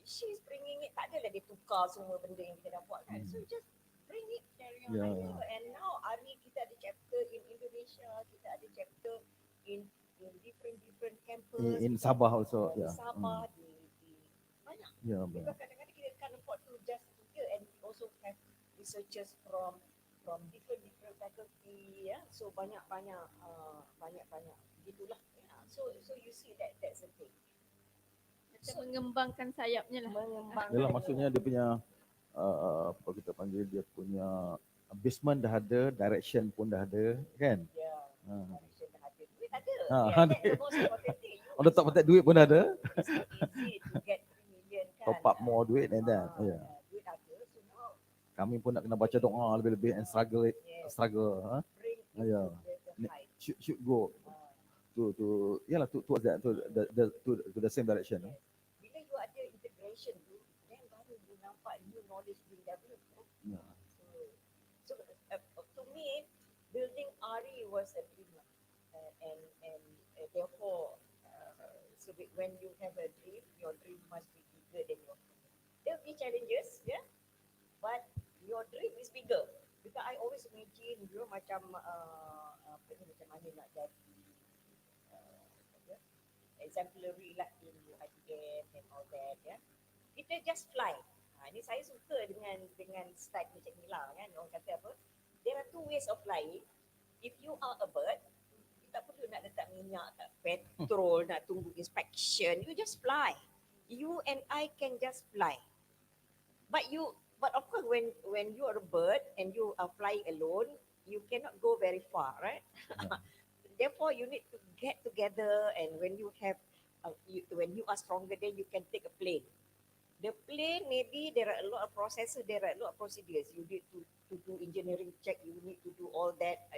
she's bringing it, tak adalah dia tukar semua benda yang kita dah buat kan. So just bring it dari yang lain. And now hari kita ada chapter in Indonesia, kita ada chapter in different campus. In Sabah also. Di Sabah, di banyak. Because kadang-kadang kita can't afford to just here, and we also have researchers from different faculty, ya. So banyak gitulah. So you see that's the thing. Macam mengembangkan sayapnya lah. Yalah, maksudnya dia punya apa kita panggil, dia punya basement dah ada, direction pun dah ada kan. Direction dah ada. Duit ada. Ada. That's the most important thing. On top of that, duit pun dah ada. It's not easy to get 3 million kan. Top up more duit than that. Duit ada. So now Kami pun nak kena baca doa lebih-lebih and struggle. bring it to the height. Should go to towards that, to the same direction. Bila you ada integration tu, then baru you nampak new knowledge being developed. So to me, building RE was a dream, and therefore, so when you have a dream, your dream must be bigger than your. There will be challenges, yeah, but your dream is bigger. Because I always imagine, macam macam mana nak jadi exemplary lah in UiTM and all that, ya. Kita just fly. Ni saya suka dengan style macam ni lah kan. Orang kata apa? There are 2 ways of flying. If you are a bird, you tak perlu nak letak minyak, tak petrol, nak tunggu inspection. You just fly. You and I can just fly. But of course when you are a bird and you are flying alone, you cannot go very far, right? Therefore, you need to get together, and when you have, when you are stronger, then you can take a plane. The plane, maybe there are a lot of processes, there are a lot of procedures. You need to do engineering check, you need to do all that,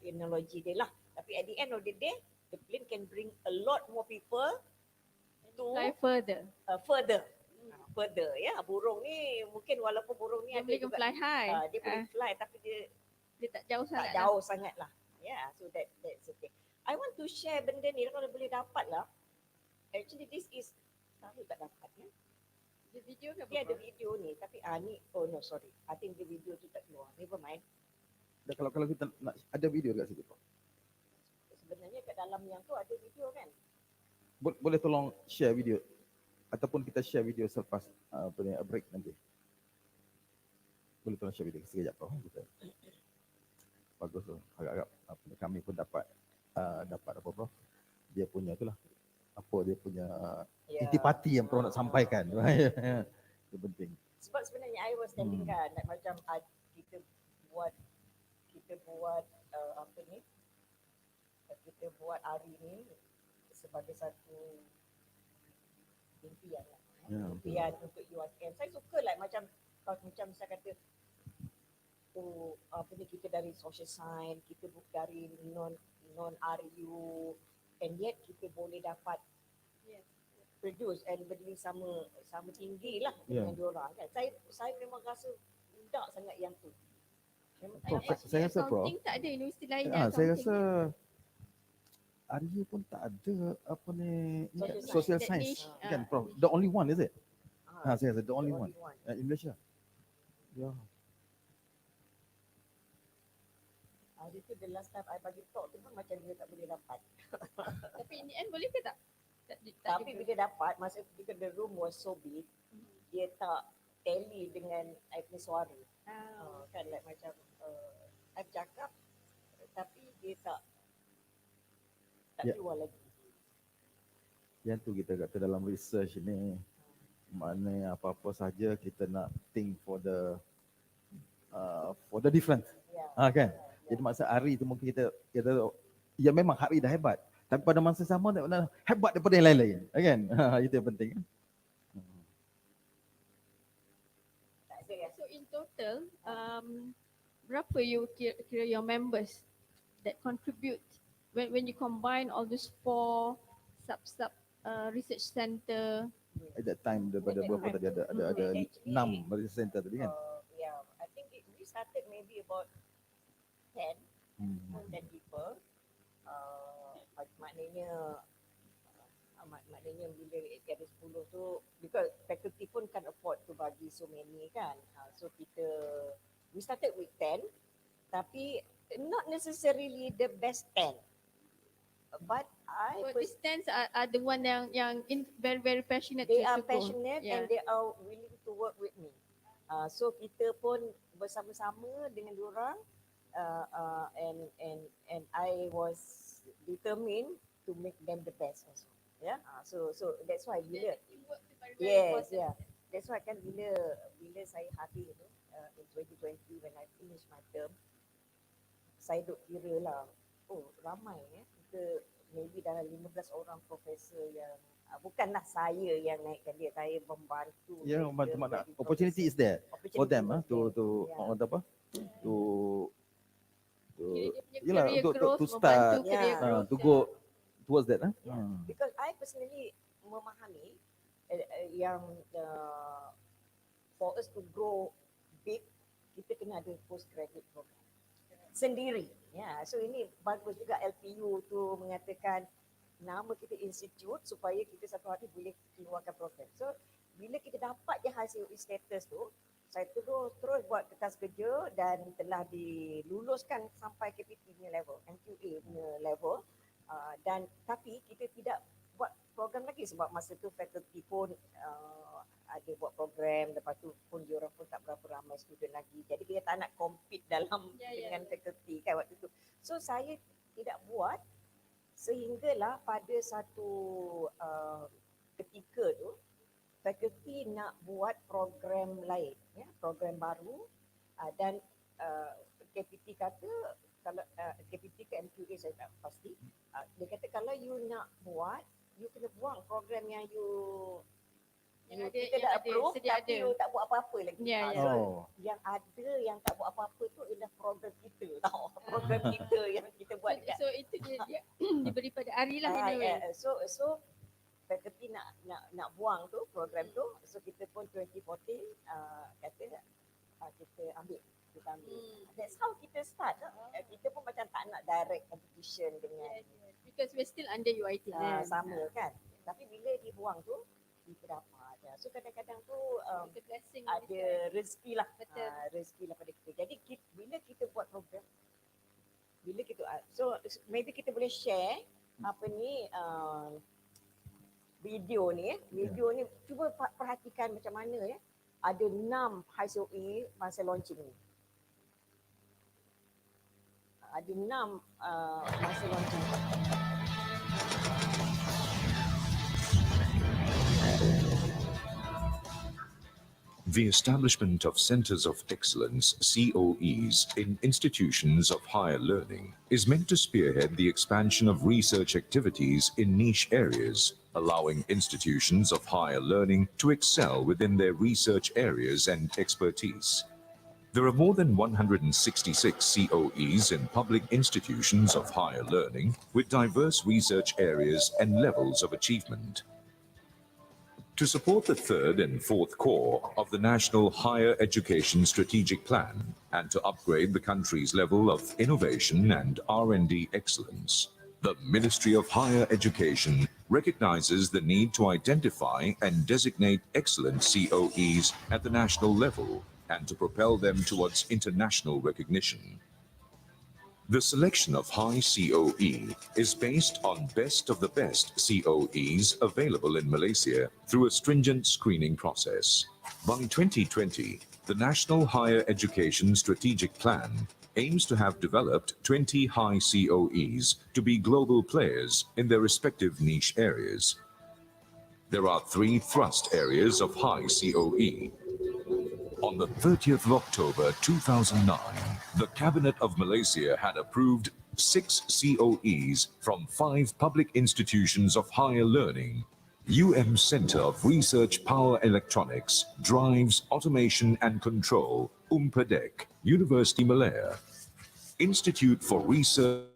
analogy dia lah. Tapi at the end of the day, the plane can bring a lot more people to Fly further. Further, ya. Burung ni mungkin walaupun burung ni Dia ada boleh juga, fly high. dia boleh fly, tapi dia tak jauh tak sangat. jauh sangat lah. Yeah, so that's the thing. I want to share benda ni kalau boleh dapat lah. Actually this is selalu tak dapat ya. Ada video ke? Dia ada video ni, tapi ni, oh no sorry. I think the video tu tak keluar. Never mind. Kalau kita nak ada video dekat situ, Pak. Sebenarnya kat dalam yang tu ada video kan. Boleh tolong share video ataupun kita share video selepas break nanti. Boleh tolong share video sekejap, Pak. Bagus tu. Agak-agak kami pun dapat dapat apa Prof? Dia punya itulah, apa dia punya Ya. intipati yang Prof nak sampaikan. Itu penting. Sebab sebenarnya I was telling kan, like macam kita buat apa ni, kita buat hari ni sebagai satu impian lah. Impian untuk UiTM. Saya suka like macam saya kata apa ni, kita dari social science, kita dari non RU, and yet kita boleh dapat produce and berdiri sama tinggi lah dengan diorang kan. Saya memang rasa budak sangat yang tu. Prof, saya rasa Prof, accounting tak ada universiti lain saya rasa RU pun tak ada apa ni social science kan Prof. The only one is it? Saya rasa the only one in Malaysia. Ya. Hari tu the last time I bagi talk tu pun macam dia tak boleh dapat. Tapi in the end boleh ke tak? Tapi bila dapat, masa ketika the room was so big, dia tak tally dengan I punya suara. Kan like macam I cakap tapi dia tak keluar lagi. Yang tu kita kata dalam research ni, mana apa-apa saja kita nak think for the different. Kan? Jadi masa hari tu mungkin kita ya memang hari dah hebat. Tapi pada masa sama nak hebat daripada yang lain-lain. Kan? Itu yang penting. So in total, berapa you kira your members that contribute when you combine all these 4 sub research center? At that time daripada berapa tadi ada 6 research center tadi kan? Yeah, I think we started maybe about 10 people. Maknanya bila ada 10 tu, because faculty pun can afford to bagi so many kan. So we started with 10, tapi not necessarily the best 10. But these 10 are the one yang very very passionate. They are passionate and they are willing to work with me. So kita pun bersama-sama dengan diorang, and I was determined to make them the best also. Yeah. So that's why bila that's why kan bila saya habis tu in 2020 when I finish my term, saya duk kira lah, ramai kita maybe dalam 15 orang profesor yang bukanlah saya yang naikkan dia, saya membantu. Ya, membantu mana opportunity is there for them to to start to go towards that. Because I personally memahami yang for us to grow big, kita kena ada postgraduate program sendiri. So ini bagus juga LPU tu mengatakan nama kita institute supaya kita satu hari boleh keluarkan program. So bila kita dapat je hasil status tu, saya terus buat kertas kerja dan telah diluluskan sampai KPT punya level, MQA punya level. Dan tapi kita tidak buat program lagi sebab masa tu faculty pun ada buat program, lepas tu pun diorang pun tak berapa ramai student lagi. Jadi kita tak nak compete dengan faculty kan waktu tu. So saya tidak buat sehinggalah pada satu ketika tu faculty nak buat program lain, program baru, dan KPT kata kalau KPT ke MQA saya tak pasti, dia kata kalau you nak buat, you kena buang program yang kita dah approve tapi you tak buat apa-apa lagi. So yang ada yang tak buat apa-apa tu ialah program kita tau. Program kita yang kita buat dekat. So itu dia diberi pada Ari lah. So faculty nak buang tu program tu. So kita pun 2014 kata kita ambil. That's how kita start. Kita pun macam tak nak direct competition dengan because we're still under UiTM. Sama kan. Tapi bila dibuang tu kita dapat. So kadang-kadang tu ada rezeki lah. Rezeki lah pada kita. Jadi bila kita buat program, so maybe kita boleh share apa ni video ni. Video ni cuba perhatikan macam mana ada 6 HSOE masa launching ni. ada 6 masa launching. The establishment of Centers of Excellence, COEs, in institutions of higher learning is meant to spearhead the expansion of research activities in niche areas, allowing institutions of higher learning to excel within their research areas and expertise. There are more than 166 COEs in public institutions of higher learning with diverse research areas and levels of achievement. To support the third and fourth core of the National Higher Education Strategic Plan and to upgrade the country's level of innovation and R&D excellence, the Ministry of Higher Education recognizes the need to identify and designate excellent COEs at the national level and to propel them towards international recognition. The selection of high COE is based on best of the best COEs available in Malaysia through a stringent screening process. By 2020, the National Higher Education Strategic Plan aims to have developed 20 high COEs to be global players in their respective niche areas. There are 3 thrust areas of high COE. On the 30th of October 2009, the Cabinet of Malaysia had approved 6 COEs from 5 public institutions of higher learning: Center of Research Power Electronics, Drives, Automation and Control, UMPEDEC, University Malaya; Institute for Research,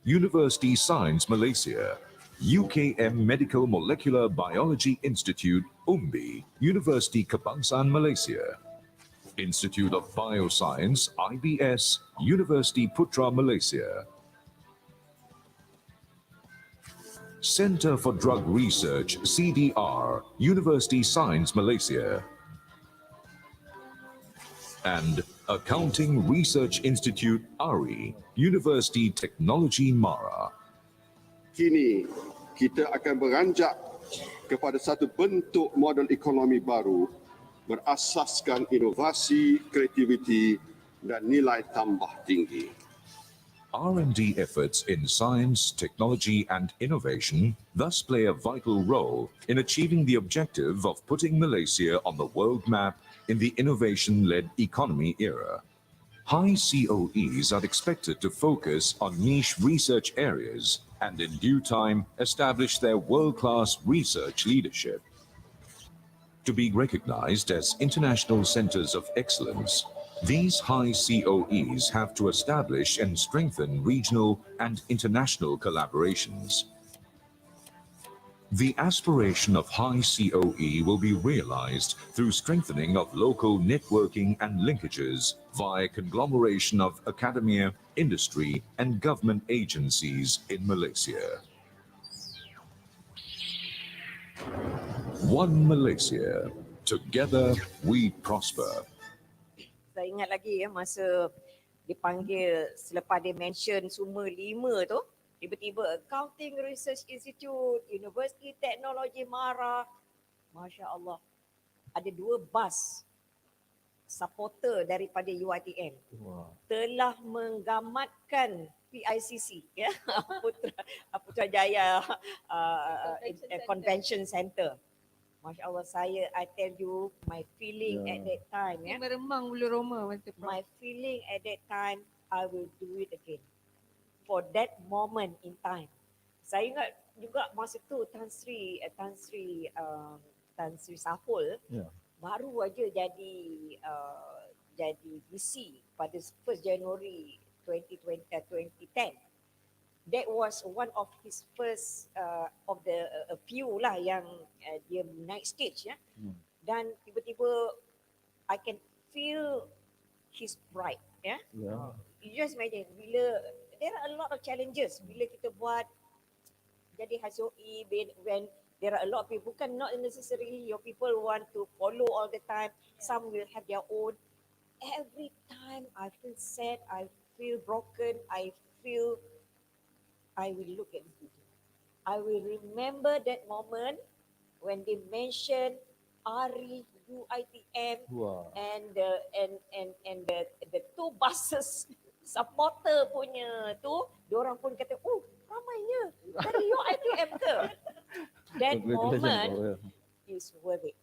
University Science Malaysia; UKM Medical Molecular Biology Institute, UMBI, University Kebangsaan Malaysia; Institute of Bioscience, IBS, University Putra Malaysia; Centre for Drug Research, CDR, University Science Malaysia; and Accounting Research Institute, ARI, University Technology Mara. Kini kita akan beranjak kepada satu bentuk model ekonomi baru berasaskan inovasi, kreativiti dan nilai tambah tinggi. R&D efforts in science, technology and innovation thus play a vital role in achieving the objective of putting Malaysia on the world map in the innovation-led economy era. High COEs are expected to focus on niche research areas and in due time establish their world-class research leadership. To be recognized as international centers of excellence, these high COEs have to establish and strengthen regional and international collaborations. The aspiration of high COE will be realized through strengthening of local networking and linkages via conglomeration of academia, industry and government agencies in Malaysia. One Malaysia. Together we prosper. Saya ingat lagi masa dipanggil selepas dia mention semua 5 tu, tiba-tiba Accounting Research Institute, University Technology Mara, Masya Allah, ada 2 bas supporter daripada UiTM telah menggamatkan PICC, ya, Putrajaya Convention Center. Masya Allah, I tell you, my feeling at that time, ya, Meremang bulu roma masa tu. my feeling at that time, I will do it again. For that moment in time. Saya ingat juga masa tu Tan Sri Sahul baru aja jadi DC pada 1 Januari 2010. That was one of his first of the a few lah yang dia naik stage, ya. Dan tiba-tiba I can feel his pride, ya. You just imagine bila there are a lot of challenges bila kita buat jadi HOE, when there are a lot of people, bukan not necessarily your people want to follow all the time, some will have their own. Every time I feel sad, I feel broken, I will look at this video. I will remember that moment when they mentioned ARI UiTM Wah. and the two buses supporter punya tu, diorang pun kata, oh ramainya dari UiTM ke? That Congratulations, moment bro. is worth it.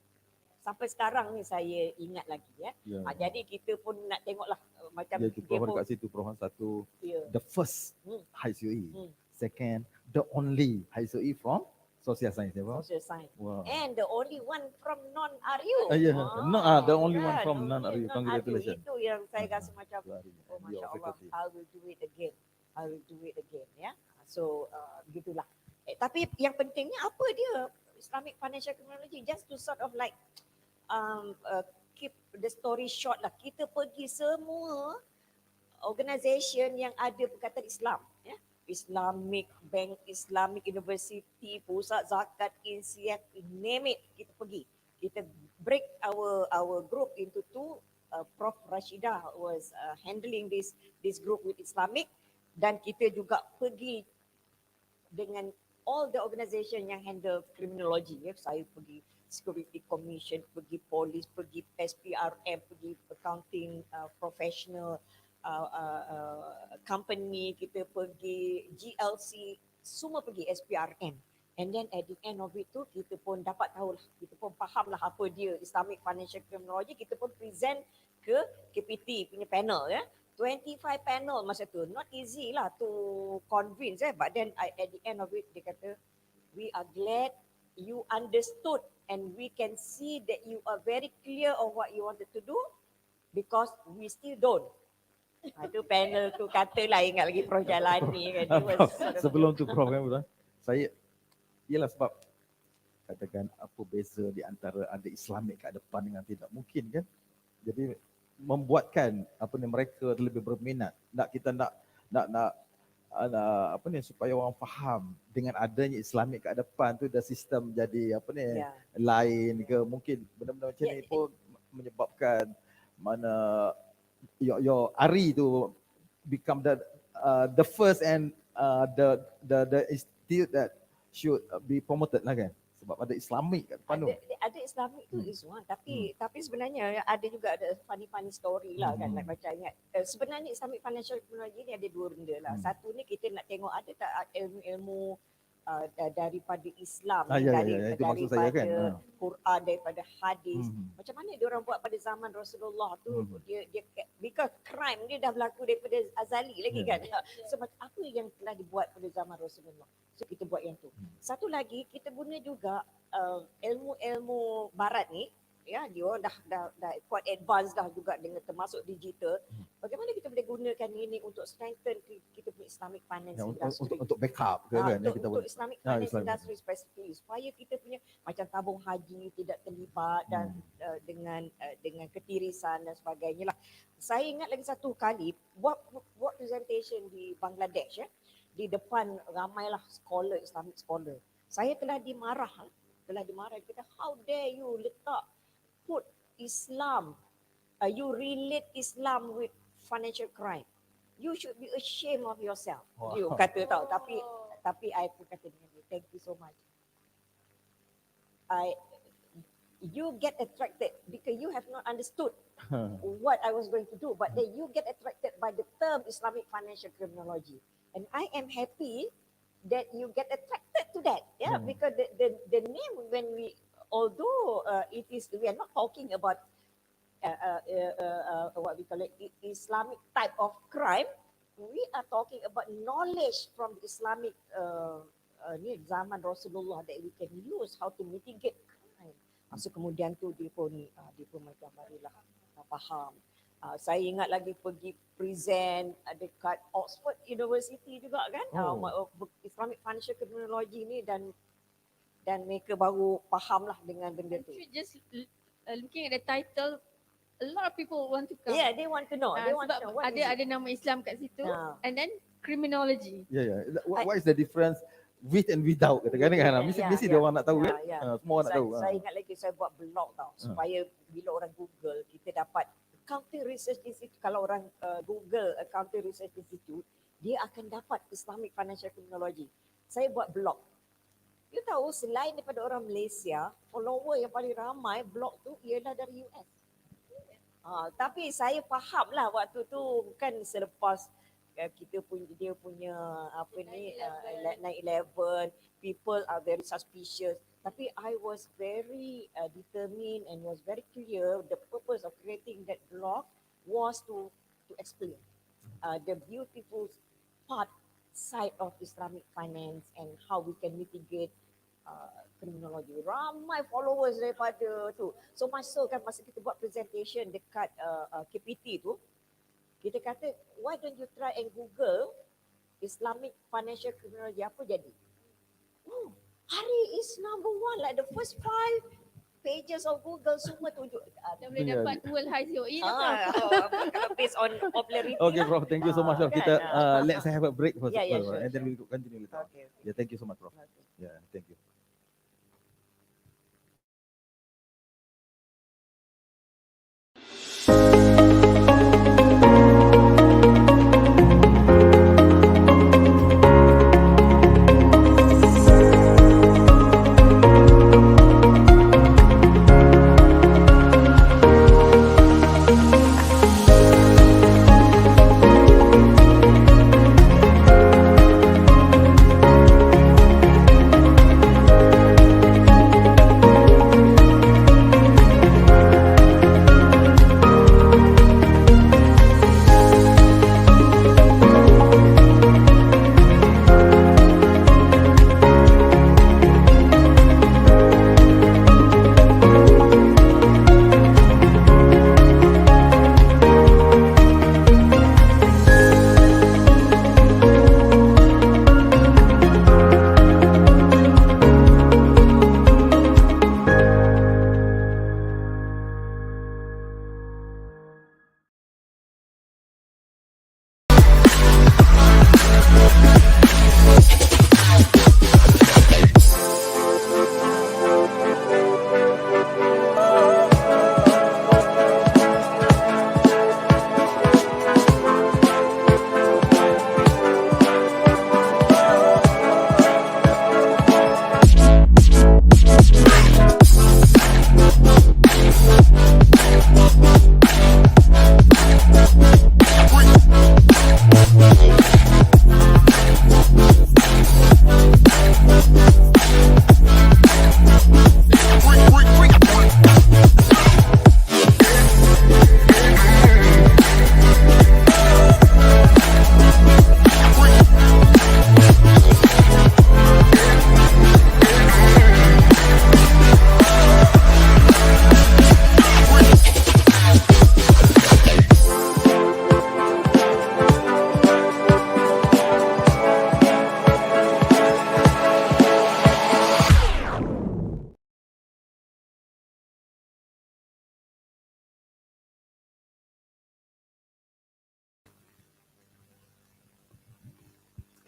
Sampai sekarang ni saya ingat lagi ya. Ya. Jadi kita pun nak tengoklah macam Dia tu dia Prof pun dekat situ, Prof satu, ya. the first Hmm. high COE. Hmm. Second, the only high COE from social science, ya, Prof? Social science. Wah. And the only one from non-RU. Yeah. The only one kan, from non-RU. Congratulations. Itu yang saya rasa macam, Luar biasa. oh Your Masya Allah, faculty. I will do it again. I will do it again. Ya. So, begitulah. Tapi yang pentingnya apa dia? Islamic Financial Criminology, just to sort of like keep the story short lah. Kita pergi semua organisation yang ada perkataan Islam. Ya. Islamic Bank, Islamic University, Pusat Zakat, INSIAF, name it, kita pergi. Kita break our group into two. Prof Rashidah was handling this group with Islamic, dan kita juga pergi dengan all the organisation yang handle criminology. Ya. Saya pergi Security Commission, pergi polis, pergi SPRM, pergi accounting professional company, kita pergi GLC, semua pergi SPRM. And then at the end of it tu, kita pun dapat tahu lah, kita pun faham lah apa dia Islamic Financial Criminology. Kita pun present ke KPT punya panel ya. 25 panel masa tu. Not easy lah to convince but then at the end of it dia kata, we are glad you understood and we can see that you are very clear of what you wanted to do because we still don't. Itu panel tu katalah, ingat lagi Prof Jalani kan. It was sort of Sebelum tu Prof kan, betul? Saya, ialah sebab katakan apa beza di antara ada Islamik kat depan dengan tidak, mungkin kan. Jadi membuatkan apa ni, mereka lebih berminat. Kita nak apa ni, supaya orang faham dengan adanya Islamik kat depan tu, dah sistem jadi apa ni, lain ke, mungkin benda-benda macam ni pun menyebabkan mana your ARI tu become the first and the institute that should be promoted lah kan, sebab ada Islamik kat depan tu. Ada Islamik tu is one, tapi sebenarnya ada juga ada funny story lah kan, like macam ingat sebenarnya Islamic Financial Criminology ni ada dua benda lah. Satu ni kita nak tengok ada tak ilmu-ilmu daripada Islam, Itu maksud saya kan. Quran, daripada hadis. Macam mana dia orang buat pada zaman Rasulullah tu, dia because crime dia dah berlaku daripada azali lagi kan. So apa yang telah dibuat pada zaman Rasulullah. So kita buat yang tu. Satu lagi kita guna juga ilmu-ilmu barat ni, ya, dia orang dah quite advanced dah juga dengan termasuk digital. Bagaimana kita boleh gunakan ini untuk strengthen kita punya Islamic finance industry, untuk backup ke kan, kita untuk Islamic finance industry specifically, supaya kita punya macam tabung haji tidak terlibat dan dengan ketirisan dan sebagainya lah. Saya ingat lagi satu kali buat presentation di Bangladesh ya, di depan ramailah scholar, Islamic scholar. Saya telah dimarah, kita, how dare you put Islam, you relate Islam with financial crime. You should be ashamed of yourself. Wow. You kata tau, tapi I pun kata dengan dia, thank you so much. You get attracted because you have not understood what I was going to do, but then you get attracted by the term Islamic Financial Criminology. And I am happy that you get attracted to that, because the name, when we, although we are not talking about what we call it Islamic type of crime, we are talking about knowledge from the Islamic zaman Rasulullah that we can use how to mitigate crime. So kemudian tu dia pun macam marilah faham. Saya ingat lagi pergi present dekat Oxford University juga kan, Islamic Financial Criminology ni, dan mereka baru faham lah dengan benda tu. Just looking at the title, a lot of people want to come. Yeah, they want to know. Sebab ada nama Islam kat situ, and then criminology. What is the difference with and without, katakan kan? Mesti dia orang nak tahu kan. Semua orang nak tahu. Saya ingat lagi saya buat blog tau, supaya bila orang Google kita dapat Accounting Research Institute. Kalau orang Google Accounting Research Institute, dia akan dapat Islamic Financial Criminology. Saya buat blog You tahu selain daripada orang Malaysia, follower yang paling ramai blog tu ialah dari US. Tapi saya faham lah waktu tu kan selepas kita punya dia punya apa ni 9/11, people are very suspicious. Tapi I was very determined and was very clear the purpose of creating that blog was to explain the beautiful part side of Islamic finance and how we can mitigate kriminologi. Ramai followers daripada tu. So masa kita buat presentation dekat KPT tu, kita kata why don't you try and Google Islamic financial criminology, apa jadi? Hari is number one, like the first 5 pages of Google semua tunjuk. Dah boleh dapat World High COE dah. Kalau based on popularity. Okay, Prof. Thank you so much. Prof. Kita let's have a break first, Yeah, sure, and then we will continue later. Okay. Yeah, thank you so much, Prof. Okay. Yeah, thank you.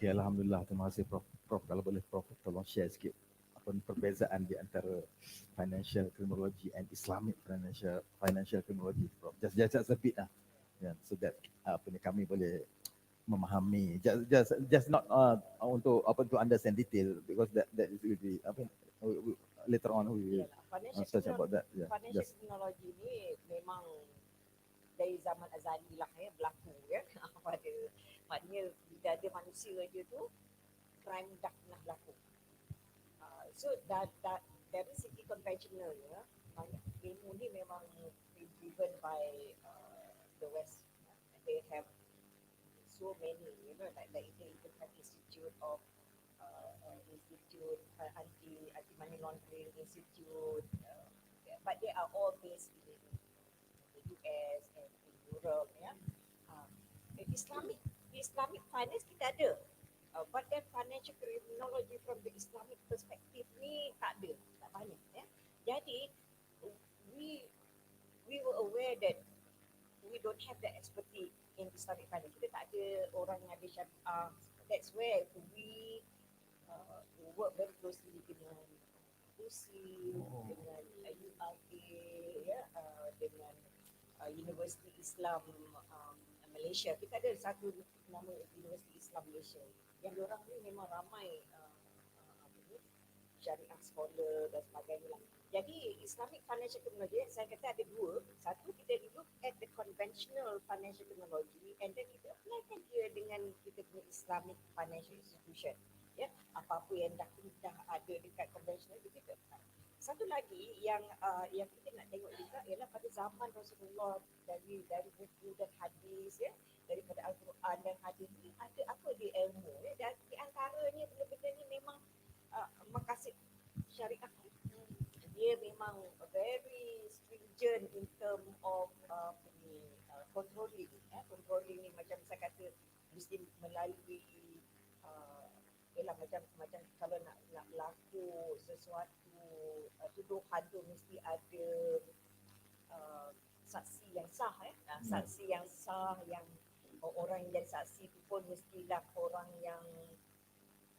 Okay, Alhamdulillah. Terima kasih Prof. Prof, kalau boleh Prof tolong share sikit apa perbezaan di antara financial criminology and Islamic financial criminology, Prof. Just a bit lah. Yeah, so that apa ni kami boleh memahami. Just not untuk apa to understand detail, because that is will be apa later on we will search about that. Yeah. Financial criminology ni memang dari zaman azali lah berlaku maknanya bila ada manusia je tu crime dah pernah berlaku. So dari segi konvensional banyak ilmu ni memang driven by the West. They have so many, like the International Institute of Anti Money Laundering Institute, but they are all based in the US and in Europe. Islamic finance kita ada, but then financial criminology from the Islamic perspective ni tak banyak. Jadi we were aware that we don't have the expertise in Islamic finance. Kita tak ada orang yang ada syariah. That's where we work very closely dengan USI, dengan dengan University Islam Malaysia. Kita ada satu nama University Islam Malaysia. Yang diorang ni memang ramai syariah scholar dan sebagainya lah. Jadi Islamic financial technology saya kata ada dua. Satu, kita look at the conventional financial technology and then kita applykan dia dengan kita punya Islamic financial institution. Ya, apa-apa yang dah ada dekat conventional kita apply. Satu lagi yang kita nak tengok juga ialah pada zaman Rasulullah dari buku dan hadis ya, daripada Al-Quran dan hadis ni ada apa dia ilmu ya, dan di antaranya benda-benda ni memang maqasid syariah dia memang very stringent in term of controlling controlling ni macam saya kata mesti melalui ialah macam kalau nak berlaku sesuatu tuduhan tu mesti ada saksi yang sah saksi yang sah, yang orang yang jadi saksi tu pun mestilah orang yang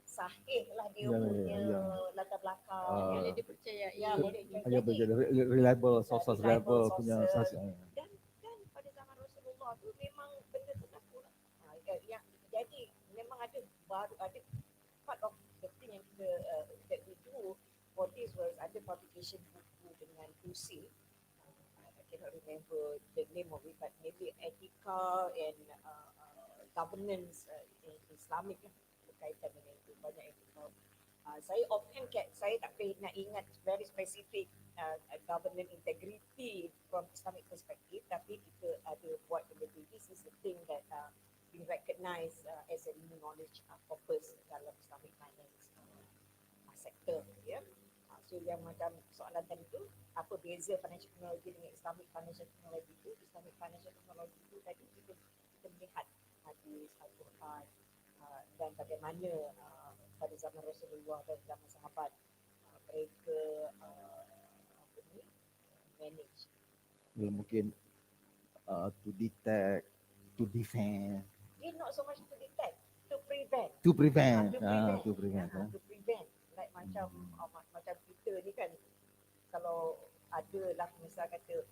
sahih lah dia punya latar belakang Boleh dipercayai. ya boleh Hanya berjaya reliable sources, reliable punya sources. saksi. Dan pada zaman Rasulullah tu memang benda tu berlaku lah. Yang jadi memang ada part of the thing yang kita that we do for this was ada publication buku dengan tusi. I cannot remember the name of it, but maybe ethical and governance in Islamic lah, berkaitan dengan itu banyak yang kita tahu. Saya offhand saya tak boleh nak ingat very specific governance integrity from Islamic perspective, tapi kita ada buat benda tu. This is the thing that being recognized as a new knowledge corpus dalam Islamic finance sector. Ya. So yang macam soalan tadi tu, apa beza financial technology dengan Islamic financial technology tu? Islamic financial technology tu tadi kita melihat hadis Al-Quran dan bagaimana pada zaman Rasulullah dan zaman sahabat mereka manage. Mungkin to detect, to defend, Not so much to detect, to prevent. to prevent, To prevent. Like macam kita ni kan, kalau ada lah misal kata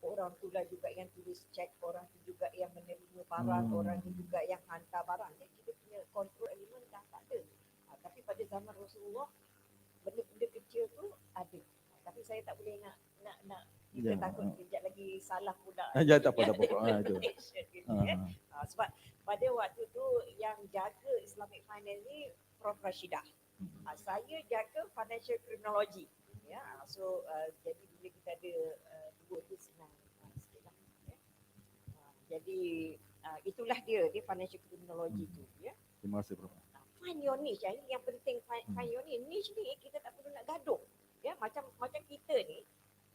orang tu lah juga yang tulis cek, orang tu juga yang menerima barang, orang tu juga yang hantar barang. Jadi kita punya control element dah tak ada. Tapi pada zaman Rasulullah benda-benda kecil tu ada. Tapi saya tak boleh nak kita takut kejap lagi salah pula. Ya tak apa itu. Sebab pada waktu tu yang jaga Islamic finance ni Prof Rashidah. Saya jaga financial criminology. Ya, so jadi bila kita ada dua tu senang sikit lah. Ya. Jadi itulah dia financial criminology tu. Ya. Terima kasih Prof. Find your niche. Ini yang penting, find your niche. Niche ni kita tak perlu nak gaduh. Ya, macam kita ni,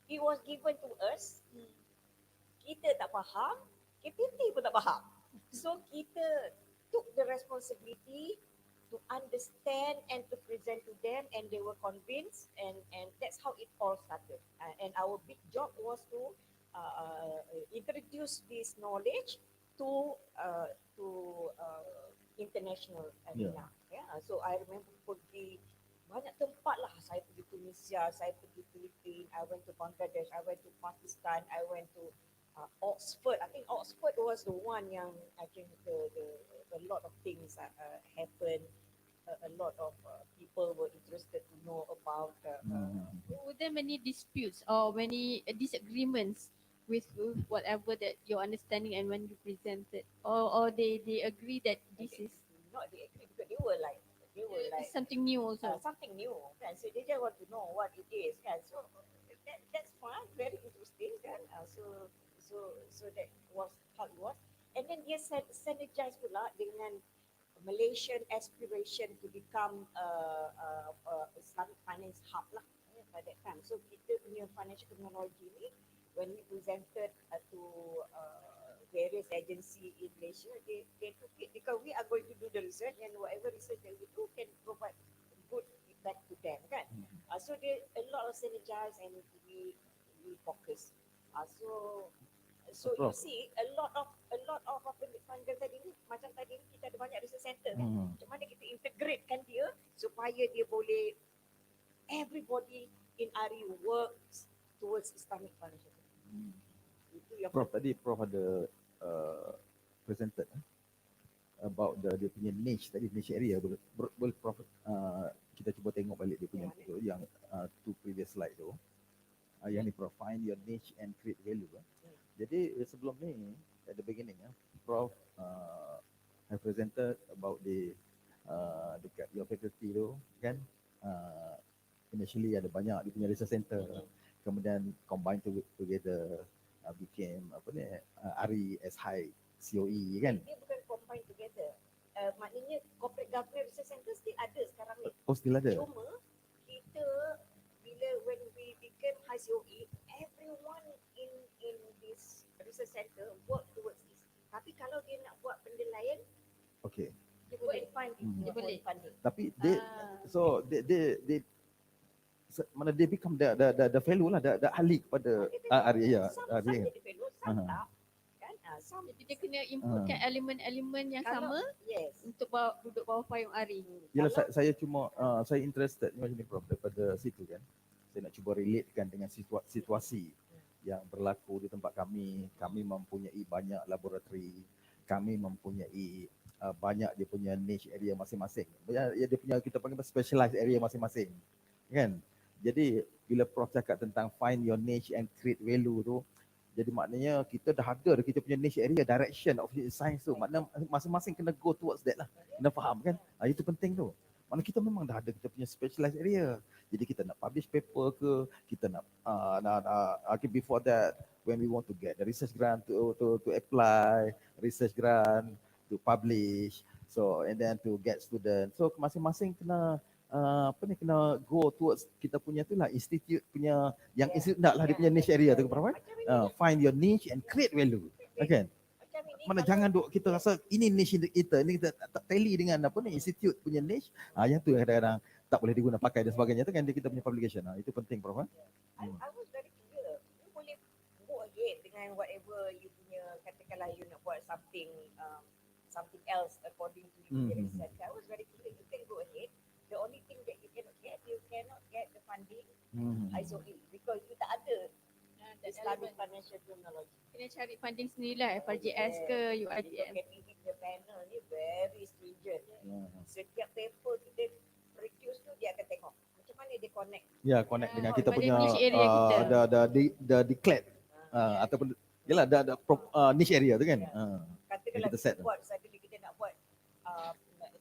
it was given to us. Kita tak faham, KPT pun tak faham. So kita took the responsibility to understand and to present to them, and they were convinced, and that's how it all started. And our big job was to introduce this knowledge to international arena. Yeah. So I remember pergi banyak tempat lah. Saya pergi Tunisia, saya pergi Filipina, I went to Bangladesh, I went to Pakistan, I went to Oxford. I think Oxford was the one yang I think a lot of things happened. A lot of people were interested to know about. Were there many disputes or many disagreements with whatever that your understanding and when you presented, or they agree that this is not they agree because they were like something new also. Something new. Kan? So they just want to know what it is. Kan? So that's fun, very interesting. Kan? So that was how it was. And then dia synergize pula dengan Malaysian aspiration to become Islamic finance hub lah by that time. So kita punya financial technology ni, when we presented to various agency in Malaysia, they took it because we are going to do the research, and whatever research that we do can provide good feedback to them, kan? So there a lot of synergize and we focus. So you see a lot of apa panggil tadi ni, macam tadi ni kita ada banyak research center kan. Macam mana kita integratekan dia supaya dia boleh everybody in RE works towards Islamic financial. Itu yang Prof tadi Prof ada presented about dia punya niche tadi, niche area. Boleh Prof kita kita cuba tengok balik dia punya tu, yang two previous slide tu. Yang ni Prof, find your niche and create value. Jadi sebelum ni, at the beginning, Prof have presented about the dekat your faculty tu kan, initially ada banyak dia punya research center, kemudian combine together, became apa ni, ARI as high COE kan. Dia bukan combine together. Maknanya corporate governance research center still ada sekarang ni. Oh, still ada. Cuma kita bila when we became high COE, everyone in this research center work towards this. Tapi kalau dia nak buat benda lain, Okay. dia boleh funding. Dia boleh. Funding. Tapi they mana dia become the value lah, the ahli kepada ARI ya. Some ARI. dia develop, some tak. Kan? Some Jadi dia kena inputkan elemen-elemen yang sama yes. untuk duduk bawah payung ARI. Yalah, saya cuma saya interested macam ni Prof, daripada situ kan. Saya nak cuba relatekan dengan situasi yang berlaku di tempat kami. Kami mempunyai banyak laboratory, kami mempunyai banyak dia punya niche area masing-masing. Dia punya kita panggil specialized area masing-masing. Kan? Jadi bila Prof cakap tentang find your niche and create value tu, jadi maknanya kita dah ada kita punya niche area, direction of science tu. Maknanya masing-masing kena go towards that lah. Kena faham kan? Itu penting tu. Maknanya kita memang dah ada kita punya specialized area. Jadi kita nak publish paper ke, kita nak okay, before that when we want to get the research grant to apply, research grant to publish, so and then to get student. So masing-masing kena kena go towards kita punya tu lah, institute punya yang institute nak lah dia punya niche area tu Prof. Find your niche and create value. Okay. Mana jangan duk kita rasa ini niche kita, ni kita tak tally dengan apa ni institute punya niche. Yang tu kadang-kadang tak boleh diguna pakai dan sebagainya tu kan, kita punya publication. Itu penting Prof. I was very clear. You boleh go ahead dengan whatever you punya, katakanlah you nak buat something else according to your research. I was very clear. You can go ahead. The only thing that you cannot get the funding ISOE because you tak ada Islamic financial terminology. Kena cari funding sendirilah, FRJS ke UiTM. The panel ni very stringent. Setiap paper kita produce tu dia akan tengok macam mana dia connect. Ya, connect dengan kita pada punya niche area kita. the declared ataupun yalah ada niche area tu kan. Katakanlah kita kita set buat suddenly kita nak buat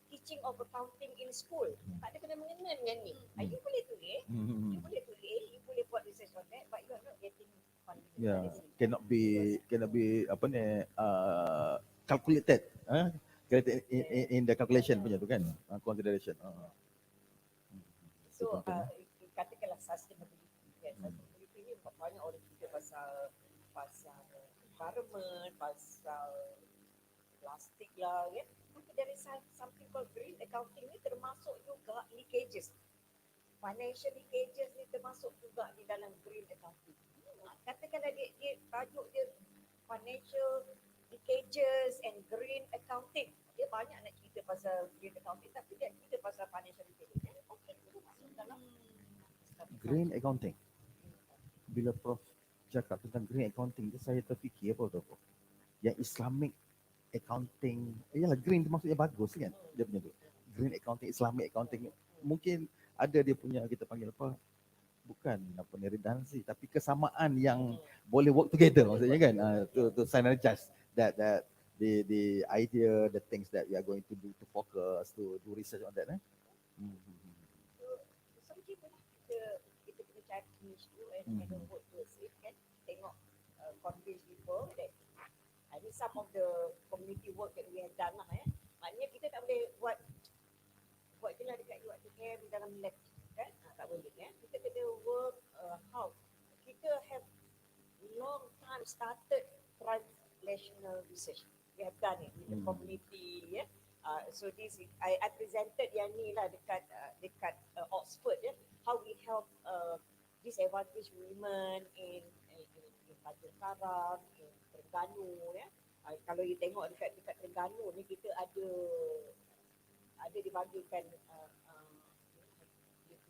teaching of accounting in school. Tak ada kena mengena dengan ni. You boleh tulis, you boleh buat research on that, but you are not getting funding. Yeah, cannot be apa ni calculated, in the calculation punya tu kan, consideration. So katakanlah sustainability kan, sustainability ni banyak orang cerita pasal environment, pasal plastik lah kan. Tapi there is something called green accounting ni termasuk juga leakages. Financial leakages ni termasuk juga di dalam green accounting. Katakanlah dia tajuk dia financial leakages and green accounting. Dia banyak nak cerita pasal green accounting tapi dia cerita pasal financial leakages. Okey, itu masuk dalam green accounting. Bila Prof cakap tentang green accounting, saya terfikir apa tu Prof? Yang Islamic accounting, ialah green tu maksudnya bagus kan dia punya tu. Green accounting, Islamic accounting, mungkin ada dia punya kita panggil apa, bukan apa ni redundancy, tapi kesamaan yang boleh work together maksudnya kan, to synergize that the idea, the things that we are going to do to focus, to do research on that. So kita kena cari niche tu and work towards it kan, tengok convince people that ini some of the community work that we have done lah maknanya kita tak boleh buat je lah dekat UiTM dalam lab kan, tak boleh kan, kita kena work how kita have long time started translational research, we have done it with the community so this I presented yang ni lah dekat Oxford how we help disadvantaged women in Tanjung Karang, in Terengganu kalau you tengok dekat Terengganu ni kita ada dibagikan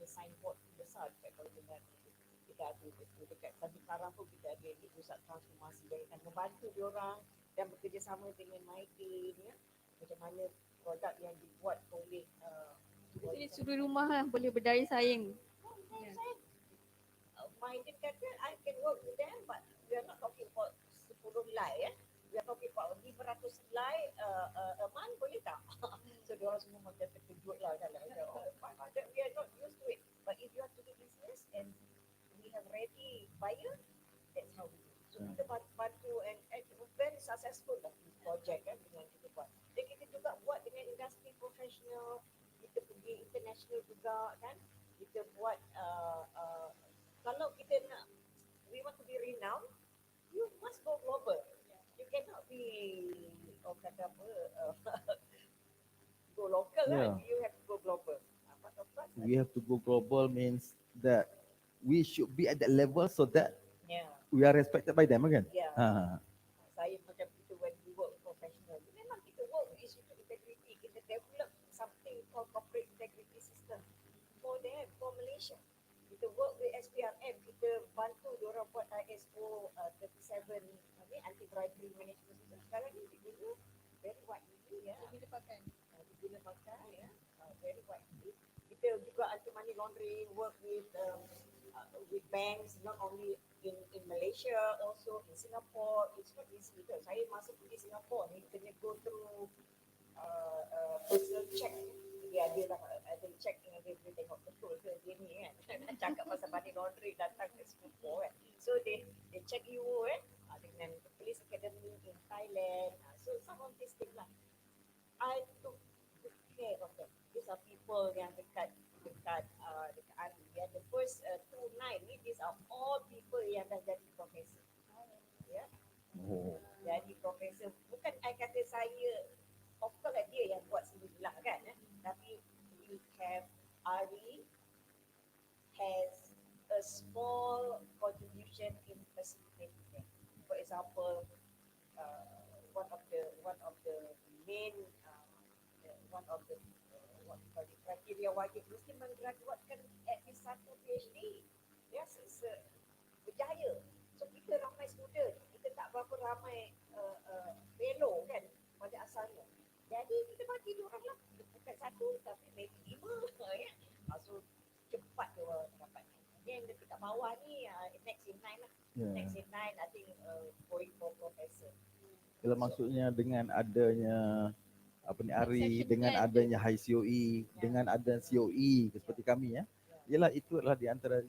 signboard besar dekat Terengganu. Kita ada dekat Tanjung Karang pun kita ada di pusat transformasi yang akan membantu diorang dan bekerjasama dengan MyTeam macam mana produk yang dibuat oleh Jadi suri rumah lah, boleh berdaya saing. Maiden kata I can work with them, but we are not talking about 10 helai we are talking about 500 helai a month, boleh tak? So diorang semua macam terkejut lah, oh 500 we are not used to it, but if you have to do business and we have ready buyer, that's how we do. So kita bantu and it was very successful lah this project dengan kita buat. Dan kita juga buat dengan industri profesional, kita pergi international juga kan, kita buat kalau kita nak, we want to be renowned, you must go global. You cannot be, kata apa, go local lah. You have to go global. But of course, We have to go global means that we should be at that level so that we are respected by them again. Saya macam itu when we work professional. Memang kita work isu integrity, kita develop something called corporate integrity system for them, for Malaysia. Kita work with SPRM, kita bantu diorang buat ISO 37 anti-bribery management system. Sekarang ni diguna very widely Bila pakai. Diguna pakai very widely. Kita juga anti money laundering, work with banks, not only in Malaysia, also in Singapore. It's not easy. Saya masa pergi Singapore ni kena go through personal check. Dia ada check yang dia boleh tengok betul ke dia ni kan. Nak cakap pasal money laundering datang ke Singapore kan. So they check you dengan police academy in Thailand. So some of these things lah, I took good care of them. These are people yang dekat army. The first 2 night ni, these are all people yang dah jadi profesor. Jadi profesor. Bukan I kata saya, of course lah dia yang buat sendiri lah kan. Tapi we have Ari has a small contribution in facilitating them. For example, one of the main what we call it, criteria wajib mesti menggraduatkan at least 1 PhD. Yes, berjaya. So kita ramai student, kita tak berapa ramai fellow kan pada asalnya. Jadi kita bagi diorang lah, bukan 1 tapi maybe 5 ya. So cepat diorang dapat. Yang dekat bawah ni next in line lah. Next in line I think going for professor. Kalau maksudnya dengan adanya ARI, dengan adanya high COE, dengan ada COE seperti kami ialah itu adalah di antara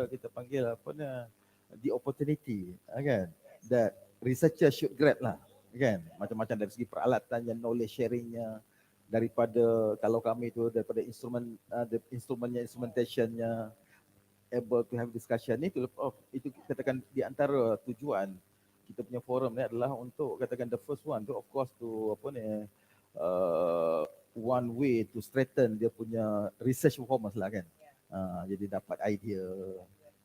kita panggil the opportunity kan, that researcher should grab lah kan, macam-macam dari segi peralatannya, knowledge sharingnya, daripada kalau kami tu daripada instrumentationnya, able to have discussion ni, itu katakan di antara tujuan kita punya forum ni adalah untuk katakan the first one tu of course to one way to strengthen dia punya research performance lah kan. Jadi dapat idea.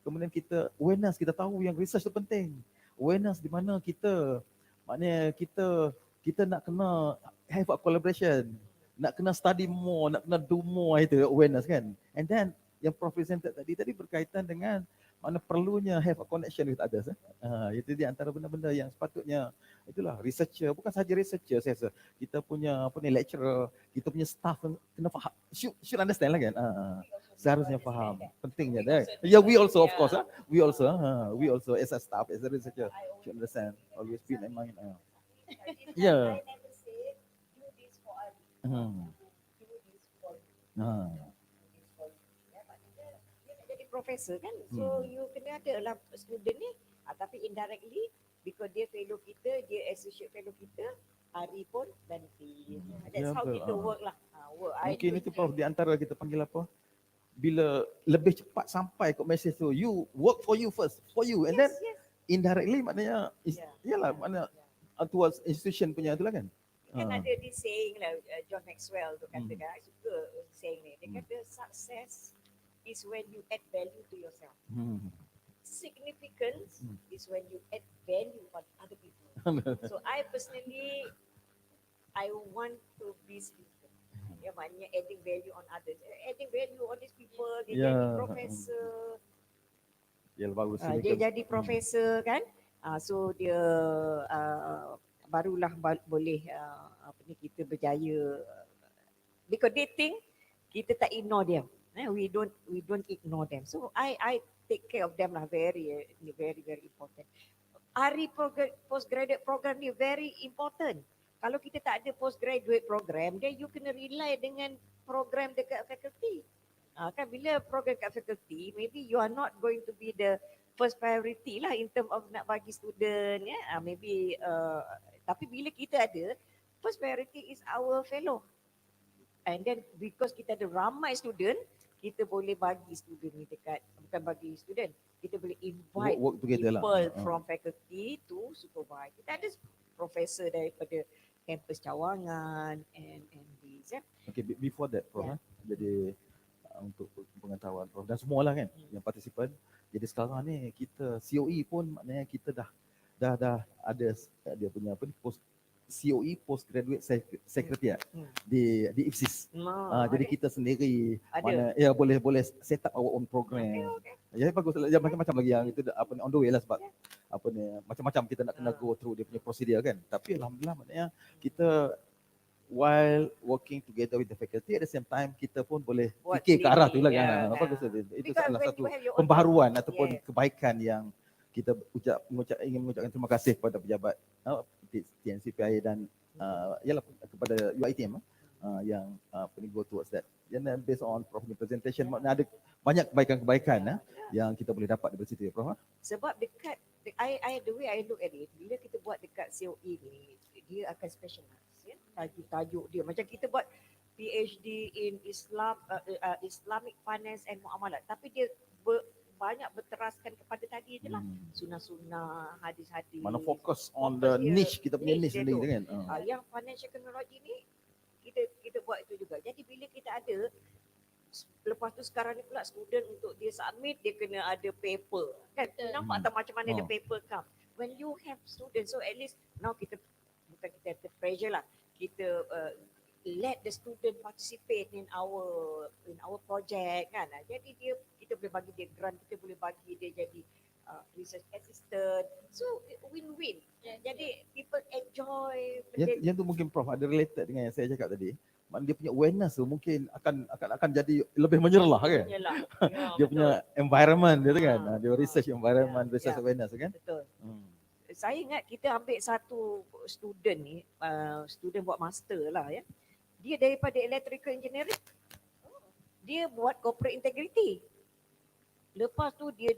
Kemudian kita awareness, kita tahu yang research tu penting. Awareness di mana kita, maknanya kita nak kena have a collaboration, nak kena study more, nak kena do more, itu awareness kan. And then yang Prof presented tadi berkaitan dengan mana perlunya have a connection with others. Itu di antara benda-benda yang sepatutnya, itulah researcher, bukan sahaja researcher, saya rasa kita punya lecturer, kita punya staff kena faham, should understand lah kan. Seharusnya faham pentingnya. We also of course, we also as a staff, as a researcher should understand, always be in mind. I never say do this for us. Do this for you. Profesor kan, so you kena ada lah student ni, tapi indirectly because dia fellow kita, dia associate fellow kita, Ari pun benefit. That's how kita work lah. Mungkin itu Prof di antara kita panggil apa, bila lebih cepat sampai ke message tu, you work for you first, for you, and then indirectly maknanya iyalah maknanya towards institution punya tu lah kan. Kan ada this saying lah, John Maxwell tu kata kan, I suka saying ni, dia kata success is when you add value to yourself. Significance is when you add value on other people. So I personally, I want to be significant. Maknanya adding value on others. Adding value on these people, dia jadi professor. Dia jadi professor kan. So dia barulah boleh kita berjaya. Because they think kita tak ignore them. We don't ignore them. So I take care of them lah, very important. Hari postgraduate program ni very important. Kalau kita tak ada postgraduate program, then you kena rely dengan program dekat faculty. Kan bila program kat faculty, maybe you are not going to be the first priority lah in term of nak bagi student, ya. Maybe tapi bila kita ada, first priority is our fellow. And then because kita ada ramai student, kita boleh bagi student ni dekat, bukan bagi student, kita boleh invite Work together people lah. from faculty to supervise. Kita ada professor daripada kampus Cawangan and these, ya. Okay, before that, Prof, jadi untuk pengetahuan Prof dan semualah kan yang partisipan. Jadi sekarang ni kita COE pun maknanya kita dah ada dia punya apa ni, COE Postgraduate Secretariat di IPSIS. Jadi kita sendiri Ada. mana boleh set up our own program. Ya bagus lah, macam-macam lagi yang itu apa ni on the way lah, sebab apa ni macam-macam kita nak kena go through dia punya prosedur kan. Tapi alhamdulillah maknanya kita while working together with the faculty, at the same time kita pun boleh Buat fikir ke arah tu lah sendiri, kan. Bagus itu Because salah when satu you have your own pembaharuan program, ataupun kebaikan yang kita ingin mengucapkan terima kasih kepada pejabat TNCPI dan ialah kepada UiTM yang go towards that. And then based on Prof presentation, maknanya ada banyak kebaikan-kebaikan yang kita boleh dapat dari situ ya Prof. Sebab dekat the way I look at it, bila kita buat dekat COE ni, dia akan specialize, ya. Tajuk-tajuk dia macam kita buat PhD in Islam, Islamic Finance and Muamalat, tapi dia banyak berteraskan kepada tadi je lah, sunnah-sunnah, hadis-hadis. Mana fokus on the niche, kita punya niche dia sendiri tu. kan. Yang financial technology ni kita buat itu juga. Jadi bila kita ada, lepas tu sekarang ni pula student untuk dia submit, dia kena ada paper. Kan nampak tak macam mana the paper come. When you have students, so at least now kita bukan kita ada pressure lah. Kita let the student participate in our project kan. Jadi kita boleh bagi dia grant, kita boleh bagi dia jadi research assistant. So win-win. Jadi people enjoy. Yang tu mungkin Prof ada related dengan yang saya cakap tadi. Maknanya dia punya awareness tu mungkin akan jadi lebih menyerlah kan. Dia punya environment dia tu kan. Dia research environment, research awareness kan. Betul. Saya ingat kita ambil satu student ni, student buat master lah ya. Dia daripada electrical engineering. Dia buat corporate integrity. Lepas tu dia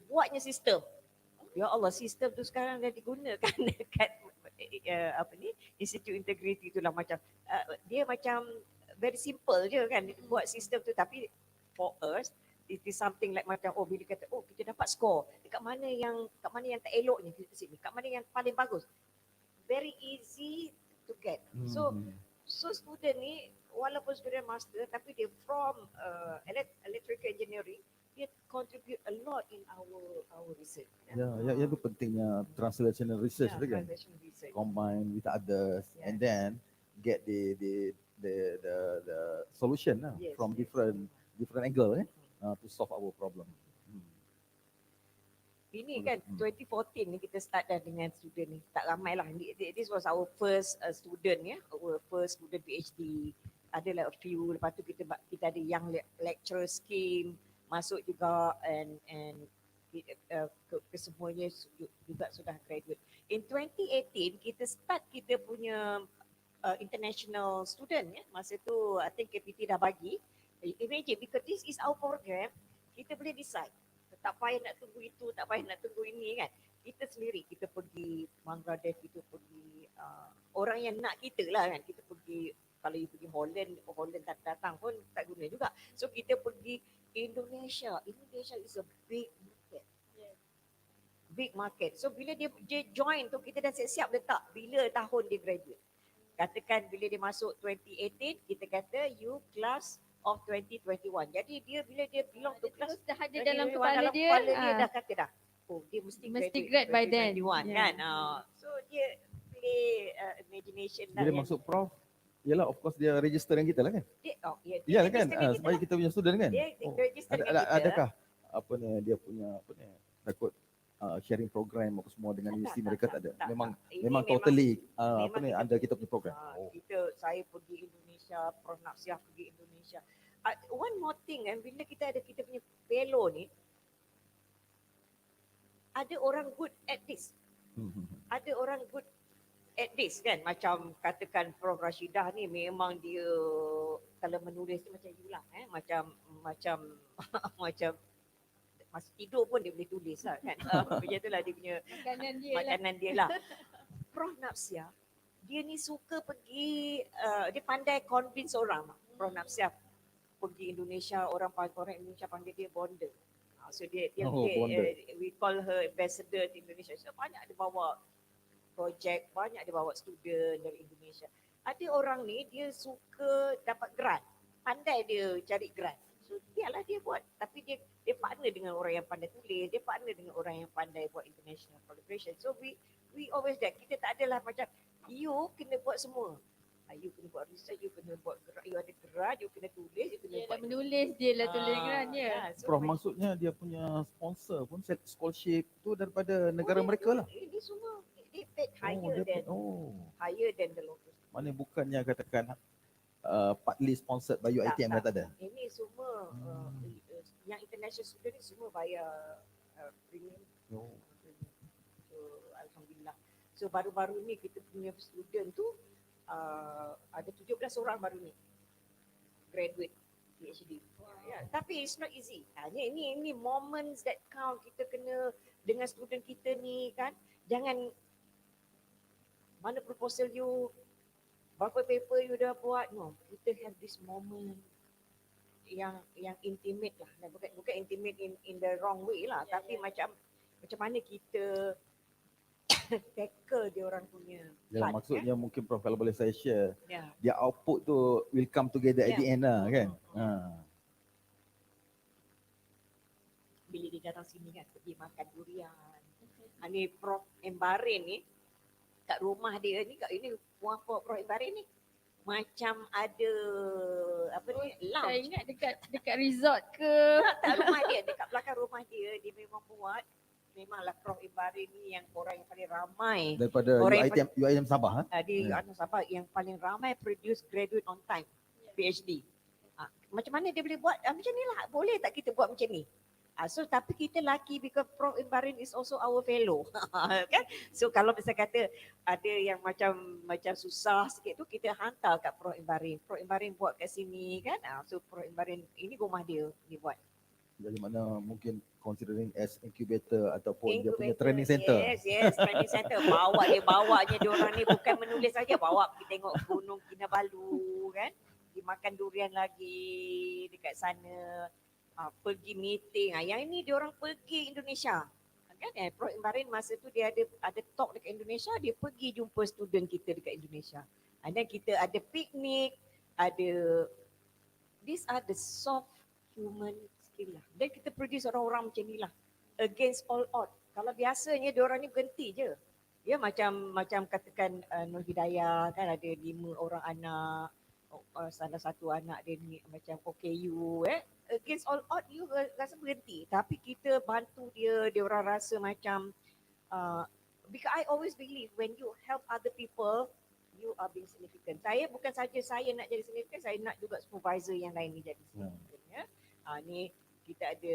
buatnya sistem. Ya Allah, sistem tu sekarang dah digunakan dekat Institute Integrity tu lah, macam dia macam very simple je kan buat sistem tu, tapi for us it is something like macam bila kata kita dapat score kat mana yang tak eloknya kita sini, kat mana yang paling bagus, very easy to get. So student ni walaupun student master tapi dia from electrical engineering, dia contribute a lot in our research. Ya, itu pentingnya translational research tu kan. Combine with others and then get the solution from different angle to solve our problem. Ini kan 2014 ni kita start dah dengan student ni. Tak ramai lah. This was our first student ya. Our first student PhD. Ada like a few. Lepas tu kita ada young lecturer scheme masuk juga and kesemuanya juga sudah graduate. In 2018 kita start kita punya international student ya. Masa tu I think KPT dah bagi. Imagine because this is our program, kita boleh decide. Tak payah nak tunggu itu, tak payah nak tunggu ini kan. Kita sendiri, kita pergi Bangladesh, kita pergi orang yang nak kita lah kan. Kita pergi, kalau you pergi Holland tak datang pun tak guna juga. So kita pergi Indonesia. Indonesia is a big market. Big market. So bila dia join tu, kita dah siap-siap letak bila tahun dia graduate. Katakan bila dia masuk 2018, kita kata you class of 2021. Jadi dia bila dia belong to class dah ada dalam kepala dia dah kata dah. Dia mesti grad by then. 2021 kan. So dia play imagination lah. Bila masuk Prof, yalah of course dia register dengan kita lah kan. Dia kan sebagai kita punya student kan. Dia register dengan kita. Adakah dia punya record sharing program apa semua dengan universiti mereka tak ada. Memang Ini memang totally memang kita under kita punya program. Saya pergi Indonesia, Prof Naksiah pergi Indonesia. One more thing bila kita ada kita punya fellow ni, ada orang good at this. Ada orang good at this kan, macam katakan Prof Rashidah ni memang dia kalau menulis tu macam you lah macam masa tidur pun dia boleh tulis lah kan. Macam itulah dia punya makanan dia lah. Prof Naksiah dia ni suka pergi dia pandai convince orang. Prof Naksiah pergi Indonesia, orang Indonesia panggil dia bonder. So dia we call her ambassador di Indonesia. So banyak dia bawa projek, banyak dia bawa student dari Indonesia. Ada orang ni dia suka dapat grant, pandai dia cari grant. So biarlah dia buat, tapi dia partner dengan orang yang pandai tulis, dia partner dengan orang yang pandai buat international collaboration. So we always that, kita tak adalah macam you kena buat semua. You kena buat research, you kena buat gerak, you ada gerak, you kena tulis, you kena buat menulis dia lah tulis gerannya. So Prof, maksudnya dia punya sponsor pun scholarship tu daripada negara mereka lah. Ini semua dia paid higher than the local. Mana bukannya katakan partly sponsored by UiTM tak ada. Ini semua yang international student ni semua bayar premium. So alhamdulillah. So baru-baru ni kita punya student tu ada 17 orang baru ni graduate PhD. Tapi it's not easy. Ini moments that count. Kita kena dengan student kita ni kan. Jangan mana proposal you, berapa paper you dah buat. No, kita have this moment yang intimate lah. Bukan intimate in the wrong way lah. Tapi macam mana kita tackle dia orang punya Ya, maksudnya mungkin Prof kalau boleh saya share, dia output tu will come together at the end lah kan. Bila dia datang sini kan, pergi makan durian. Ni Prof Embarin ni, kat rumah dia ni, kat ini Prof Embarin ni, macam ada apa ni, lounge. Saya ingat dekat resort ke. Tak rumah dia, dekat belakang rumah dia memang buat. Memanglah Prof Embarin ni yang orang yang paling ramai daripada UiTM Sabah. Di UiTM Sabah yang paling ramai produce graduate on time, PhD. Macam mana dia boleh buat macam ni lah, boleh tak kita buat macam ni? So tapi kita lucky because Prof Embarin is also our fellow. Kan? So kalau misalnya kata ada yang macam susah sikit tu, kita hantar kat Prof Embarin. Prof Embarin buat kat sini kan. So Prof Embarin ini rumah dia buat. Jadi mana mungkin considering as incubator ataupun dia punya training center. Yes, training center. Bawanya dia orang ni bukan menulis saja, bawa pergi tengok Gunung Kinabalu kan. Pergi makan durian lagi dekat sana. Pergi meeting. Yang ini dia orang pergi Indonesia. Kan Prof Embarin masa tu dia ada talk dekat Indonesia, dia pergi jumpa student kita dekat Indonesia. And then kita ada piknik, ada these are the soft human skill lah. Dan kita produce orang-orang macam ni lah. Against all odds. Kalau biasanya dia orang ni berhenti je. Ya macam katakan Nur Hidayah kan ada 5 orang anak. Salah satu anak dia ni macam OKU against all odds you rasa berhenti. Tapi kita bantu dia orang rasa macam because I always believe when you help other people you are being significant. Saya bukan saja saya nak jadi significant, saya nak juga supervisor yang lain ni jadi significant. Ni kita ada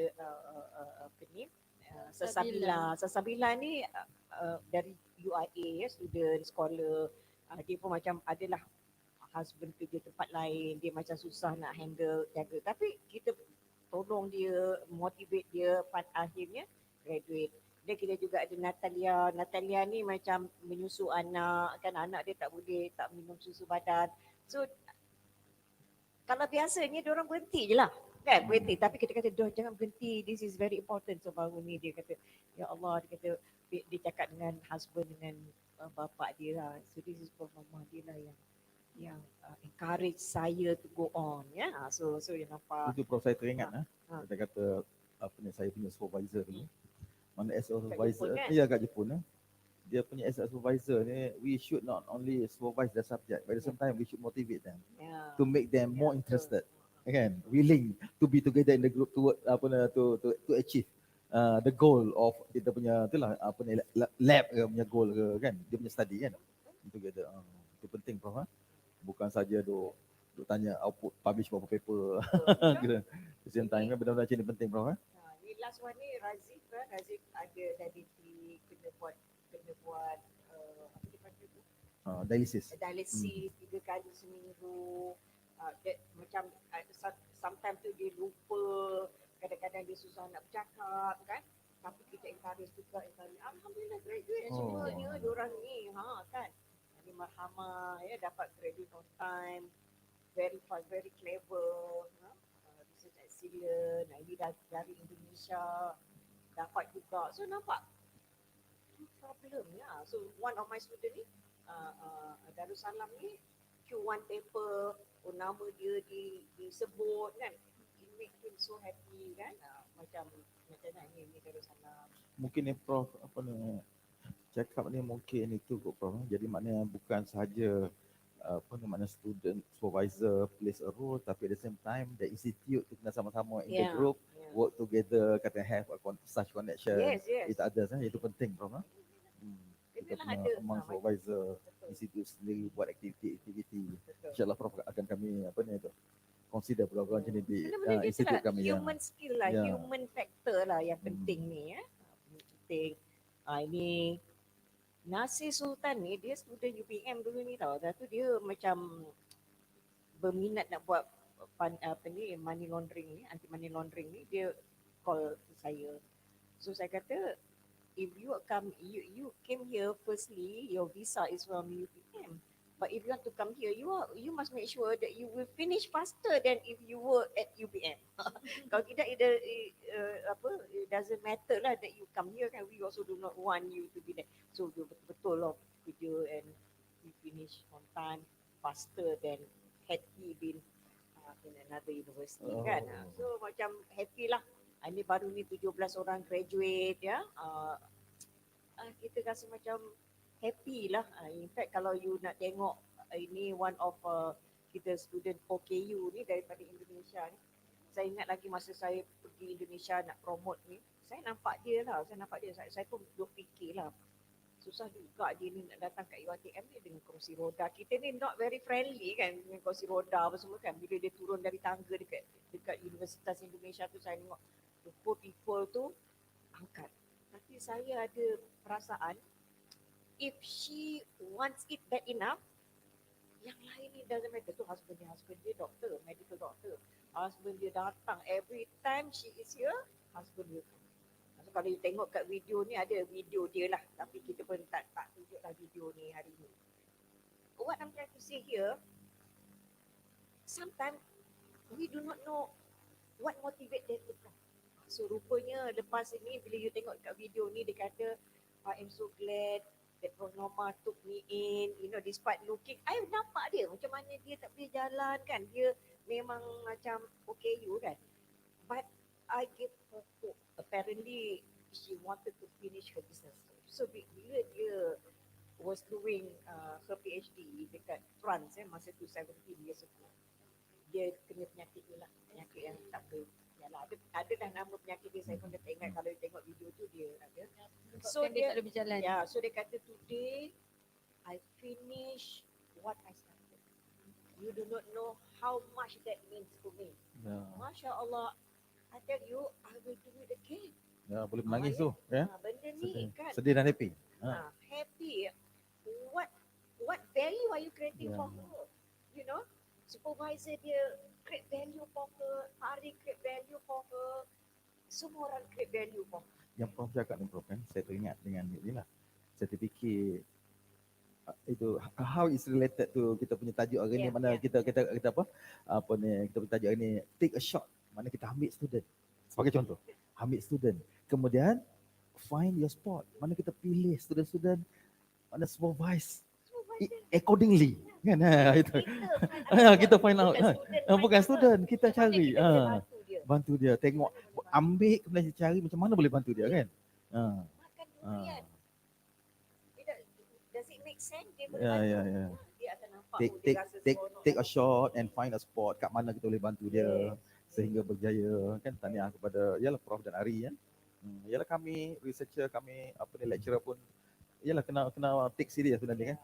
Sesabila ni dari UIA student scholar, dia pun macam adalah husband kerja tempat lain, dia macam susah nak handle jaga, tapi kita tolong dia, motivate dia, akhirnya graduate. Dan kita juga ada Natalia ni macam menyusu anak kan, anak dia tak minum susu badan. So kalau biasanya dia orang berhenti je lah kan, berhenti. Tapi kita kata jangan berhenti, this is very important. So baru ni dia kata ya Allah, dia kata dia cakap dengan husband, dengan bapa dia lah. So this is for mama dia lah yang encourage saya to go on ya. So you nampak itu Prof saya teringat kita kata apa ni, saya punya supervisor dulu, mana as a supervisor kat Jepun dia punya as a supervisor ni, we should not only supervise the subject, but at the same time we should motivate them to make them more interested, kan, willing to be together in the group to achieve the goal of kita punya itulah apa ni lab ke punya goal ke kan, dia punya study kan. Together. Itu penting Prof. Bukan saja duk tanya output publish berapa paper. Gitu. At the same time kan benda-benda macam ni penting Prof. Ni last one ni Razak Razak ada diabetes, kena buat apa dia panggil tu? Dialysis. Dialysis 3 kali seminggu. That macam sometimes tu dia lupa, kadang-kadang dia susah nak bercakap kan. Tapi kita encourage juga, alhamdulillah graduate semuanya diorang ni kan. Ini marhamah ya, dapat graduate on time, very fast, very clever, research excellent. Ini dari Indonesia dapat juga. So nampak problem ya. So one of my student ni Darussalam ni Q1 paper, nama dia disebut kan. It make him so happy kan. Macam ni Darussalam. Mungkin ni Prof apa ni cakap ni mungkin itu kot Prof. Jadi maknanya bukan sahaja apa ni maknanya student supervisor plays a role, tapi at the same time the institute tu kena sama-sama in the group work together, kata have a such connection with others itu penting Prof. Kita kena among supervisor institute sendiri buat aktiviti. InsyaAllah Prof akan kami apa ni tu consider program macam ni di institute kami. Human skill lah, human factor lah yang penting ni ya. Penting. Ini Nasir Sultan ni dia student UPM dulu ni tau. Dah tu dia macam berminat nak buat money laundering ni, anti money laundering ni, dia call saya. So saya kata if you came here firstly, your visa is from UPM. But if you want to come here, you must make sure that you will finish faster than if you were at UPM. Kalau tidak, it doesn't matter lah that you come here kan. We also do not want you to be there. So betul lah kerja and we finish on time faster than had he been in another university kan. So macam happy lah. Ini baru ni 17 orang graduate ya. Kita rasa macam happy lah. In fact kalau you nak tengok ini one of kita student OKU ni daripada Indonesia ni. Saya ingat lagi masa saya pergi Indonesia nak promote ni, saya nampak dia lah. Saya pun berfikir lah. Susah juga dia ni nak datang kat UiTM ni dengan kerusi roda. Kita ni not very friendly kan dengan kerusi roda apa semua kan. Bila dia turun dari tangga dekat Universitas Indonesia tu, saya tengok the poor people tu angkat. Tapi saya ada perasaan if she wants it bad enough, yang lain ni doesn't matter. Tu husband dia doktor, medical doctor. Husband dia datang every time she is here, husband dia. So, kalau you tengok kat video ni, ada video dia lah. Tapi kita pun tak tunjuk lah video ni hari ni. What I'm trying to say here, sometimes we do not know what motivate them to come. So rupanya lepas ini, bila you tengok kat video ni, dia kata, I am so glad that Prof. Norma took me in, despite looking, I nampak dia macam mana dia tak boleh jalan kan. Dia memang macam OKU kan. But I gave her hope. Apparently, she wanted to finish her business. So bila dia was doing her PhD dekat France masa tu 17 years ago, dia kena penyakit ni lah. Penyakit yang tak boleh. Yalah, ada dah nama penyakit dia, saya pun dah tak ingat. Kalau dia tengok video tu dia ada. So dia tak boleh berjalan. So dia kata today I finish what I started. You do not know how much that means to me. Masya Allah, I tell you, I will do it again. Ya, boleh menangis tu ya. Benda ni kan. Sedih dan happy. Happy. What value are you creating for her? You know, supervisor dia create value for her, Ari create value for her, semua orang create value for her. Yang Prof cakap ni Prof kan, saya teringat dengan ni lah. Saya terfikir itu how is related to kita punya tajuk hari ni, mana kita apa ni, kita punya tajuk hari ni take a shot, mana kita ambil student. Sebagai contoh, ambil student. Kemudian find your spot, mana kita pilih student-student, mana supervise accordingly. Kan itu. Kita find out. Bukan student, kita cari. Bantu dia, tengok, ambil kemudian cari macam mana boleh bantu dia kan. Makan durian. Does it make sense? Dia boleh dia akan nampak take a shot and find a spot kat mana kita boleh bantu dia sehingga berjaya kan. Tahniah kepada Prof dan Ari kan. Yalah kami researcher, kami apa ni lecturer pun yalah kena take serious sebenarnya kan.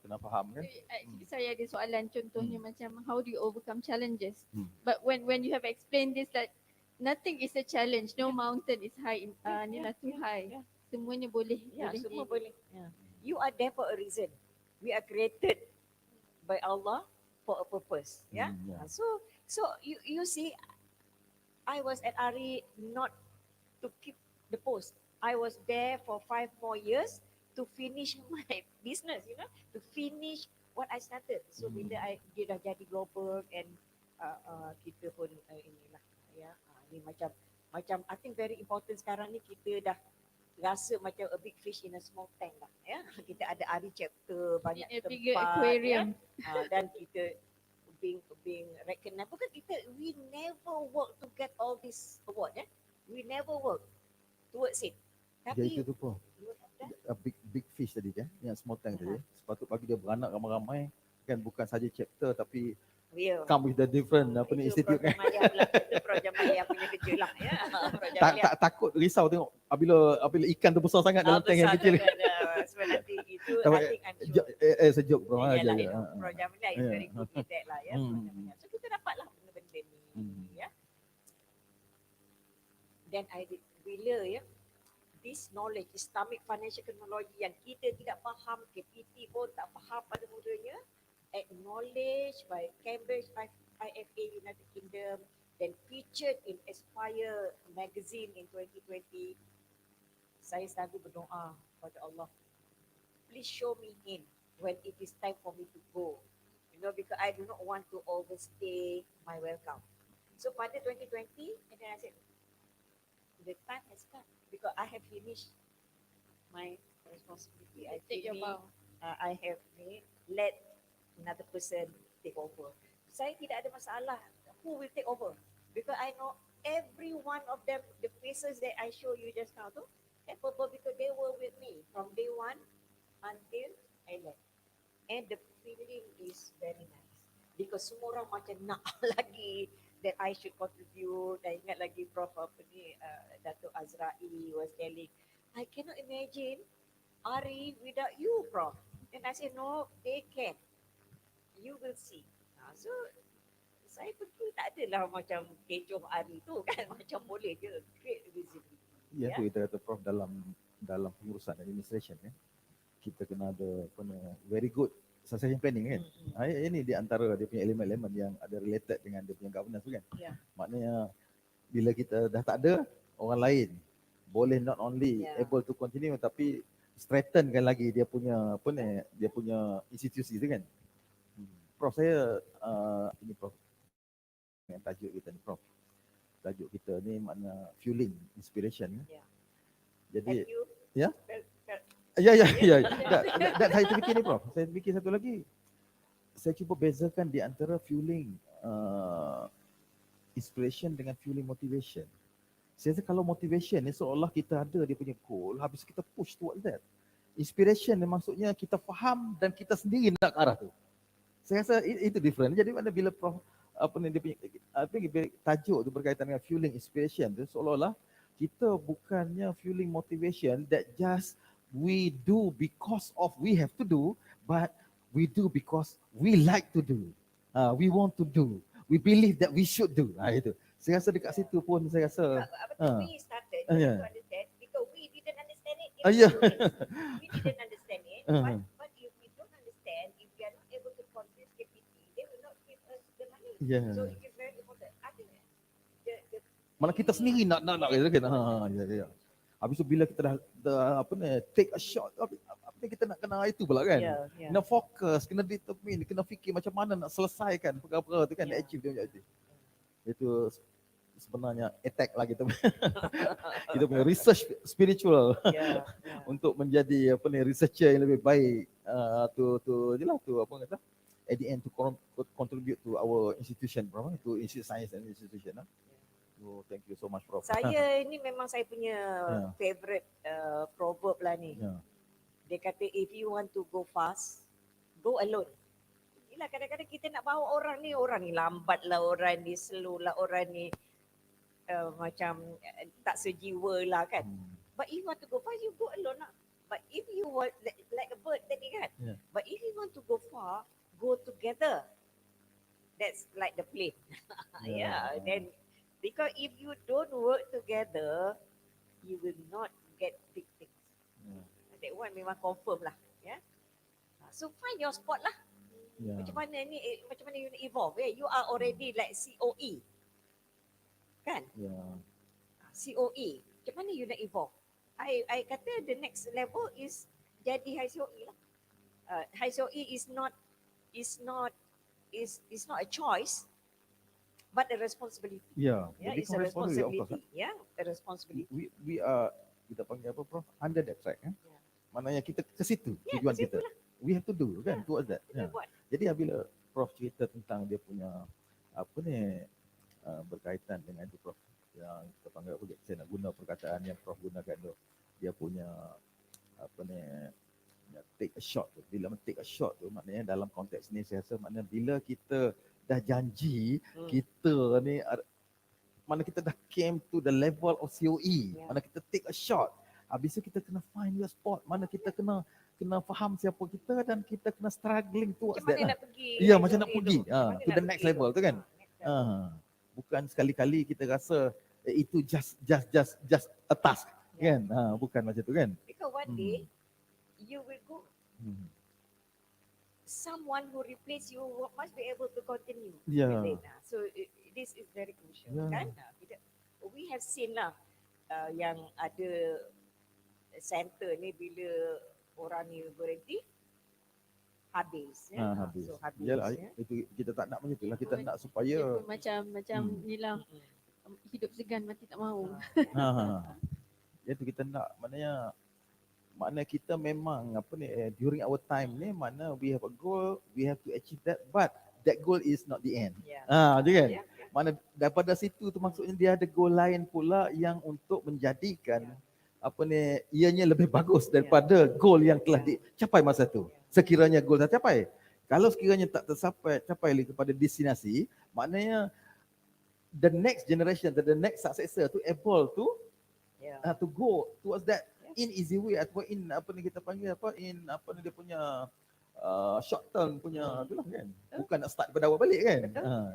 Kena faham kan. Actually saya ada soalan contohnya macam how do you overcome challenges? Hmm. But when you have explained this that nothing is a challenge, no mountain is high, ni lah too high. Semuanya boleh. Ya, semua boleh. You are there for a reason. We are created by Allah for a purpose. Yeah. So you see, I was at ARI not to keep the post. I was there for 5 more years to finish my business, to finish what I started. So bila dia dah jadi global and kita pun inilah ya, ni macam I think very important sekarang ni kita dah rasa macam a big fish in a small tank lah ya. Kita ada ARI chapter banyak In a tempat bigger aquarium. dan kita being recognized. Bukan kita, we never work to get all this award we never work towards it. Dia Tapi itu tu pun big fish tadi kan, yang small tank tadi. Sepatut bagi dia beranak ramai-ramai kan, bukan saja chapter tapi come with the different apa ni institute kan. Itu projek Maya punya kerja lah ya. Tak takut risau tengok apabila ikan tu besar sangat dalam tank yang kecil. Sebab nanti itu I think I'm sure sejuk bro aja ya. projek Maya is very good with that lah ya. So kita dapatlah benda-benda ni ya. Then bila ya, this knowledge, Islamic financial technology yang kita tidak faham, KPT pun tak faham pada mulanya, acknowledged by Cambridge IFA United Kingdom, then featured in Aspire magazine in 2020. Saya selalu berdoa kepada Allah, please show me in when it is time for me to go. Because I do not want to overstay my welcome. So pada 2020, and then I said, the time has come because I have finished my responsibility. I have let another person take over. Saya tidak ada masalah who will take over because I know every one of them, the faces that I show you just now tu, capable because they were with me from day one until I left. And the feeling is very nice because semua orang macam nak lagi that I should contribute. I ingat lagi Prof Datuk Azra'i was telling, I cannot imagine ARI without you, Prof. And I said, no, they can. You will see. So, saya pergi tak adalah macam kecoh ARI tu kan. Macam boleh je create visibility. Ya, tu kita kata Prof dalam pengurusan administration kan. Kita kena ada very good succession planning kan. Ini di antara dia punya elemen-elemen yang ada related dengan dia punya governance tu kan. Maknanya bila kita dah tak ada, orang lain boleh not only able to continue tapi strengthenkan lagi dia punya dia punya institusi tu kan. Prof, saya ini Prof yang tajuk kita ni Prof. Tajuk kita ni makna fueling inspiration kan. Jadi ya. Ya. Dan saya terfikir ni Prof. Saya fikir satu lagi. Saya cuba bezakan di antara fueling inspiration dengan fueling motivation. Saya rasa kalau motivation ni seolah kita ada dia punya goal, habis kita push towards that. Inspiration ni maksudnya kita faham dan kita sendiri nak ke arah tu. Saya rasa itu different. Jadi mana bila Prof dia punya tajuk tu berkaitan dengan fueling inspiration tu, seolah-olah kita bukannya fueling motivation that just we do because of we have to do, but we do because we like to do. We want to do. We believe that we should do. Itu. Saya rasa dekat situ pun saya rasa. We started to understand because we didn't understand it. We didn't understand it. But if we don't understand, if we are not able to convince KPT, they will not give us the money. So it is very important. I think malah kita sendiri nak gitu kan. Ya. Habis tu bila kita dah take a shot, kita nak kena itu pula kan. Kena fokus, kena determine, kena fikir macam mana nak selesaikan perkara-perkara tu kan, achieve dia macam itu. Itu sebenarnya attack lah kita. Kita punya research spiritual untuk menjadi researcher yang lebih baik at the end to contribute to our institution, to institute science and institution. Oh, thank you so much, Prof. Saya ni memang saya punya favorite proverb lah ni. Dia kata if you want to go fast, go alone. Yelah kadang-kadang kita nak bawa orang ni lambat lah, orang ni slow lah, orang ni macam tak sejiwa lah kan. But if you want to go far, you go alone lah. But if you want like a bird tadi kan. Yeah. But if you want to go far, go together. That's like the plane. Yeah. Then because if you don't work together, you will not get big things. That one memang confirm lah. Yeah. So find your spot lah. Yeah. Macam mana you nak evolve? You are already like COE. Kan? Yeah. COE. Macam mana you nak evolve? I kata the next level is jadi high COE lah. High COE is not a choice, but a responsibility. Yeah. Yeah, it's a responsibility. Yeah, a responsibility. We are, kita panggil apa Prof? Under that track. Yeah. Maknanya kita ke situ Yeah, tujuan ke situ kita. lah. We have to do kan towards that. Kita Yeah. buat. Jadi bila Prof cerita tentang dia punya apa ni berkaitan dengan itu Prof yang kita panggil apa, saya nak guna perkataan yang Prof gunakan tu, dia punya apa ni take a shot tu. Bila take a shot tu maknanya dalam konteks ni saya rasa maknanya bila kita dah janji kita ni mana kita dah came to the level of COE, mana kita take a shot, habis tu kita kena find your spot, mana kita kena faham siapa kita dan kita kena struggling towards Macam that mana lah. nak pergi? Ya, macam nak pergi Macam mana to nak the next pergi level tu kan. Bukan sekali-kali kita rasa itu just a task kan. Bukan macam tu kan. Because one day you will go. Someone who replace you must be able to continue. Yeah. with it. So this is very crucial kan. We have seen lah yang ada center ni bila orang ni berhenti habis. Habis. So habis. Yalah, itu kita tak nak macam itulah. Kita nak supaya Dia pun macam ni lah, hidup segan mati tak mahu. Itu kita nak maknanya kita memang apa ni during our time ni mana we have a goal, we have to achieve that, but that goal is not the end. Dia kan? Mana daripada situ tu maksudnya dia ada goal lain pula yang untuk menjadikan apa ni ianya lebih bagus daripada goal yang telah dicapai masa tu. Sekiranya goal dah capai. Kalau sekiranya tak capai lagi kepada destinasi, maknanya the next generation, the next successor to evolve to go towards that in easy way atau in apa ni kita panggil dia punya short term punya itulah kan. Bukan nak start daripada awal balik kan.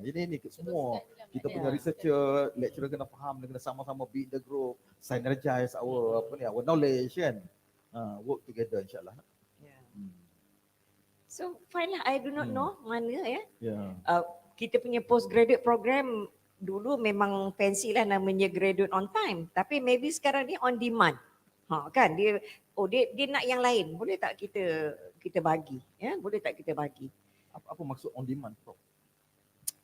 Jadi ni semua kita punya researcher, lecturer kena faham, kena sama-sama build the group, synergize our our knowledge kan. Work together insyaAllah. So fine lah, I do not know mana Yeah. Kita punya postgraduate program dulu memang fancy lah namanya graduate on time. Tapi maybe sekarang ni on demand. Kan dia nak yang lain. Boleh tak kita bagi? Boleh tak kita bagi? Apa maksud on demand Prof?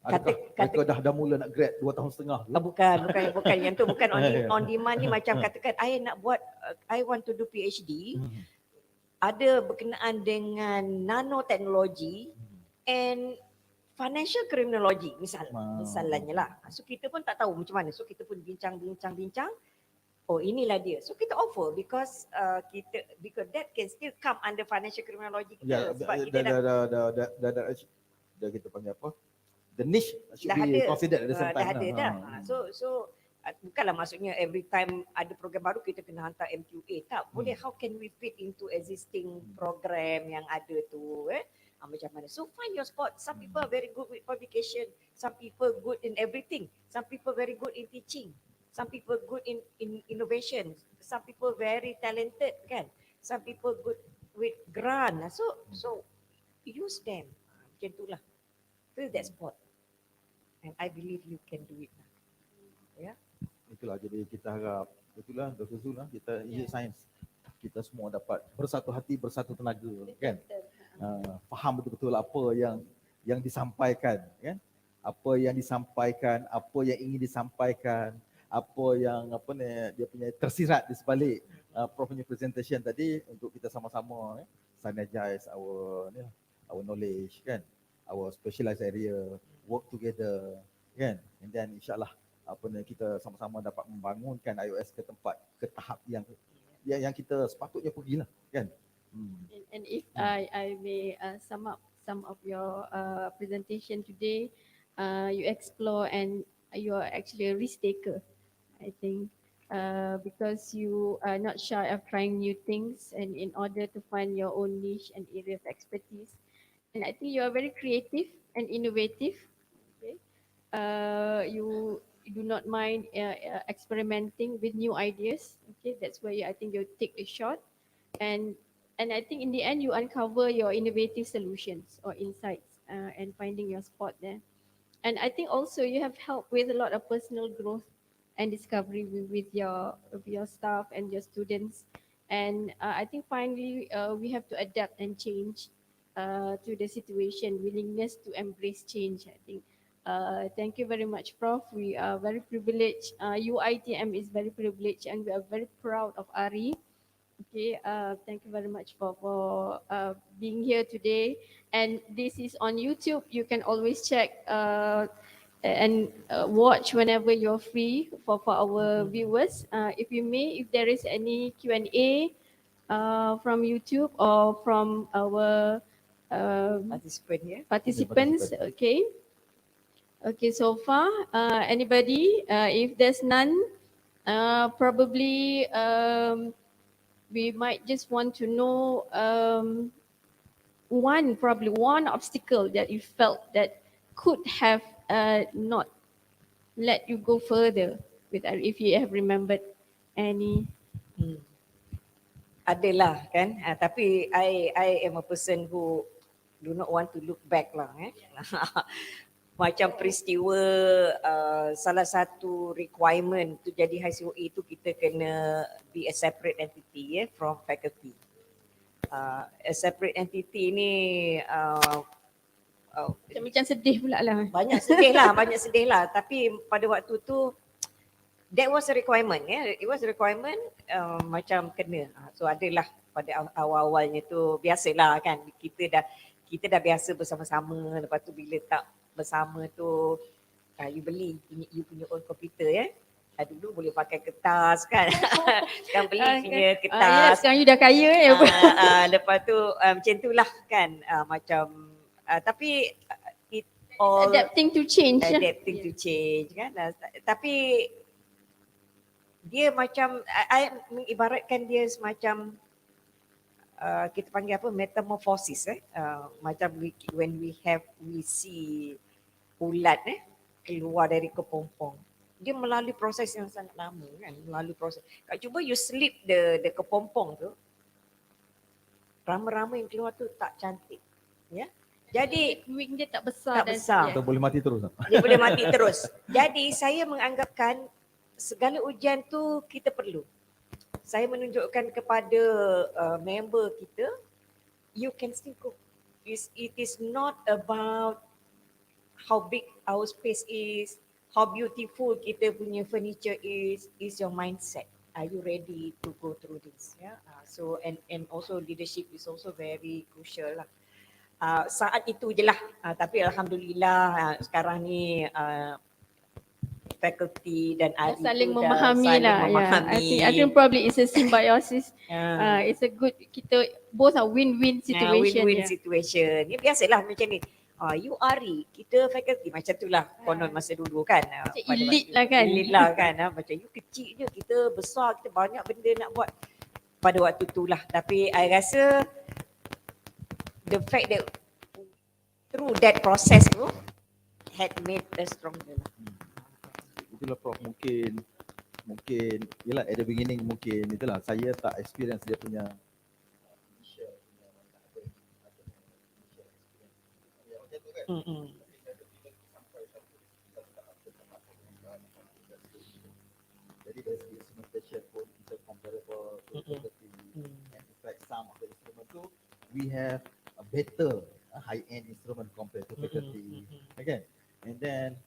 Kata- Adakah dah mula nak grad 2 tahun setengah? Bukan yang tu, bukan on demand ni macam katakan I nak buat I want to do PhD. Ada berkenaan dengan nanoteknologi and financial criminology misalnya lah. So kita pun tak tahu macam mana. So kita pun bincang. Oh inilah dia. So kita offer because that can still come under financial criminology kita. Sebab kita dah kita panggil apa? The niche should dah be ada, considered at the same dah time. ada dah. So bukanlah maksudnya every time ada program baru kita kena hantar MQA. Tak, boleh how can we fit into existing program yang ada tu macam mana. So find your spot. Some people are very good with publication. Some people good in everything. Some people very good in teaching. Some people good in innovation. Some people very talented kan. Some people good with grant. So use them. Macam itulah. Fill that spot. And I believe you can do it. Itulah jadi kita harap itulah Dr. Zul kita sains kita semua dapat bersatu hati bersatu tenaga kan. Faham betul-betul apa yang disampaikan kan. Apa yang disampaikan, apa yang ingin disampaikan, apa yang dia punya tersirat di sebalik Prof punya presentation tadi untuk kita sama-sama synergize our knowledge kan, our specialized area, work together kan, and then insyaAllah kita sama-sama dapat membangunkan iOS ke tahap yang kita sepatutnya pergilah kan. And if I may sum up some of your presentation today, you explore and you are actually a risk taker. I think, because you are not shy of trying new things and in order to find your own niche and area of expertise. And I think you are very creative and innovative. Okay. You do not mind experimenting with new ideas. Okay, that's where I think you take a shot, and I think in the end you uncover your innovative solutions or insights and finding your spot there. And I think also you have helped with a lot of personal growth and discovery with your staff and your students. And I think finally we have to adapt and change to the situation, willingness to embrace change. I think. Thank you very much, Prof. We are very privileged. UiTM is very privileged, and we are very proud of Ari. Okay, thank you very much for being here today. And this is on YouTube. You can always check and watch whenever you're free for our viewers. If you may, if there is any Q&A from YouTube or from our Participant here. participants, okay. Okay, so far, anybody? If there's none, probably we might just want to know probably one obstacle that you felt that could have not let you go further with, if you have remembered any. Adalah kan, tapi I am a person who do not want to look back lah. Macam peristiwa salah satu requirement to jadi HCOE tu kita kena be a separate entity from faculty. A separate entity ni Macam sedih pula lah. banyak sedih lah. Tapi pada waktu tu that was a requirement, it was a requirement, macam kena. So adalah pada awal-awalnya tu biasalah kan, kita dah biasa bersama-sama. Lepas tu bila tak bersama tu you beli you punya own komputer dulu boleh pakai kertas kan. Sekarang beli punya kertas. Sekarang you dah kaya Lepas tu macam itulah kan, macam tapi it all adapting to change to change kan. Tapi dia macam I mengibaratkan dia semacam kita panggil apa, metamorphosis macam when we see ulat keluar dari kepompong, dia melalui proses yang sangat lama kan, melalui proses. Kau cuba you slip the kepompong tu, rama-rama yang keluar tu tak cantik ya. Jadi wing dia tak besar. Atau boleh mati terus. Dia boleh mati terus. Jadi saya menganggapkan segala ujian tu kita perlu. Saya menunjukkan kepada member kita, you can still cook. It is not about how big our space is, how beautiful kita punya furniture is your mindset. Are you ready to go through this? Yeah. So and also leadership is also very crucial lah. Saat itu je lah. Tapi alhamdulillah sekarang ni faculty dan ahli saling tu memahami saling lah. memahami. I think probably it's a symbiosis. It's a good, kita both are win-win situation. Win-win situation. Ni biasalah macam ni. You Ari, kita faculty macam tu lah konon masa dulu kan. Macam elite lah kan. Elite lah kan. Macam you kecil je, kita besar, kita banyak benda nak buat pada waktu tu lah. Tapi I rasa the fact that through that process tu had made us stronger. Itulah Prof, mungkin yalah at the beginning mungkin itulah saya tak experience dia punya jadi dari segi instrumentation pun kita comparable to faculty, and in fact some of the instrument tu we have a better high-end instrument compared to faculty, okay, and then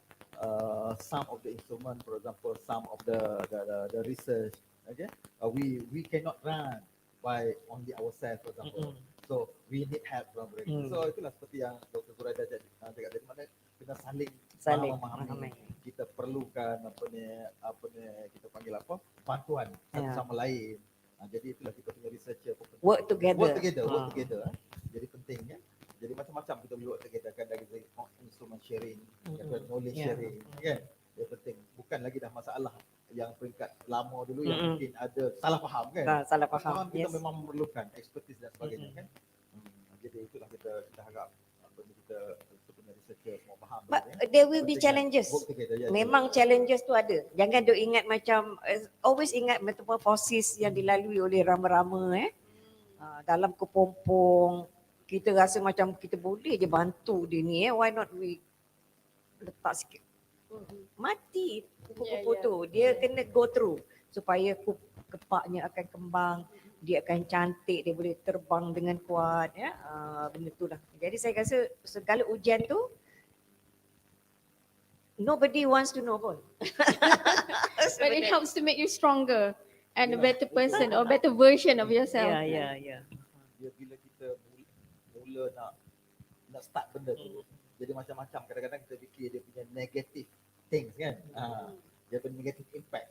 some of the instrument, for example, some of the research, okay, we cannot run by only ourselves, for example. So we need help from mereka. So itulah seperti yang Dr. Zuraida cakap tadi, mana kita saling memahami. Kita perlukan apa ni kita panggil apa? Bantuan satu sama lain. Jadi itulah kita punya researcher work together. Jadi penting ya. Jadi macam-macam kita boleh work together kan, dari instrument sharing, knowledge sharing, kan? Dia penting. Bukan lagi dah masalah yang peringkat lama dulu yang mungkin ada salah faham kan. Salah faham. Kita Yes. memang memerlukan expertise dan sebagainya kan. Jadi itulah kita harap kita sebenarnya researcher semua faham. But there will be Penting kan, challenges. work together, ya, Memang challenges tu ada. Jangan duk ingat macam always ingat metamorphosis yang dilalui oleh rama-rama dalam kepompong. Kita rasa macam kita boleh je bantu dia ni why not we letak sikit. Mati kupu-kupu tu. Dia kena go through supaya kepaknya akan kembang, dia akan cantik, dia boleh terbang dengan kuat benda tu lah. Jadi saya rasa segala ujian tu nobody wants to know pun. But it helps to make you stronger and a better person or better version of yourself. Ya. Dia bila kita mula nak start benda tu, jadi macam-macam. Kadang-kadang kita fikir dia punya negative things kan. Dia punya negative impact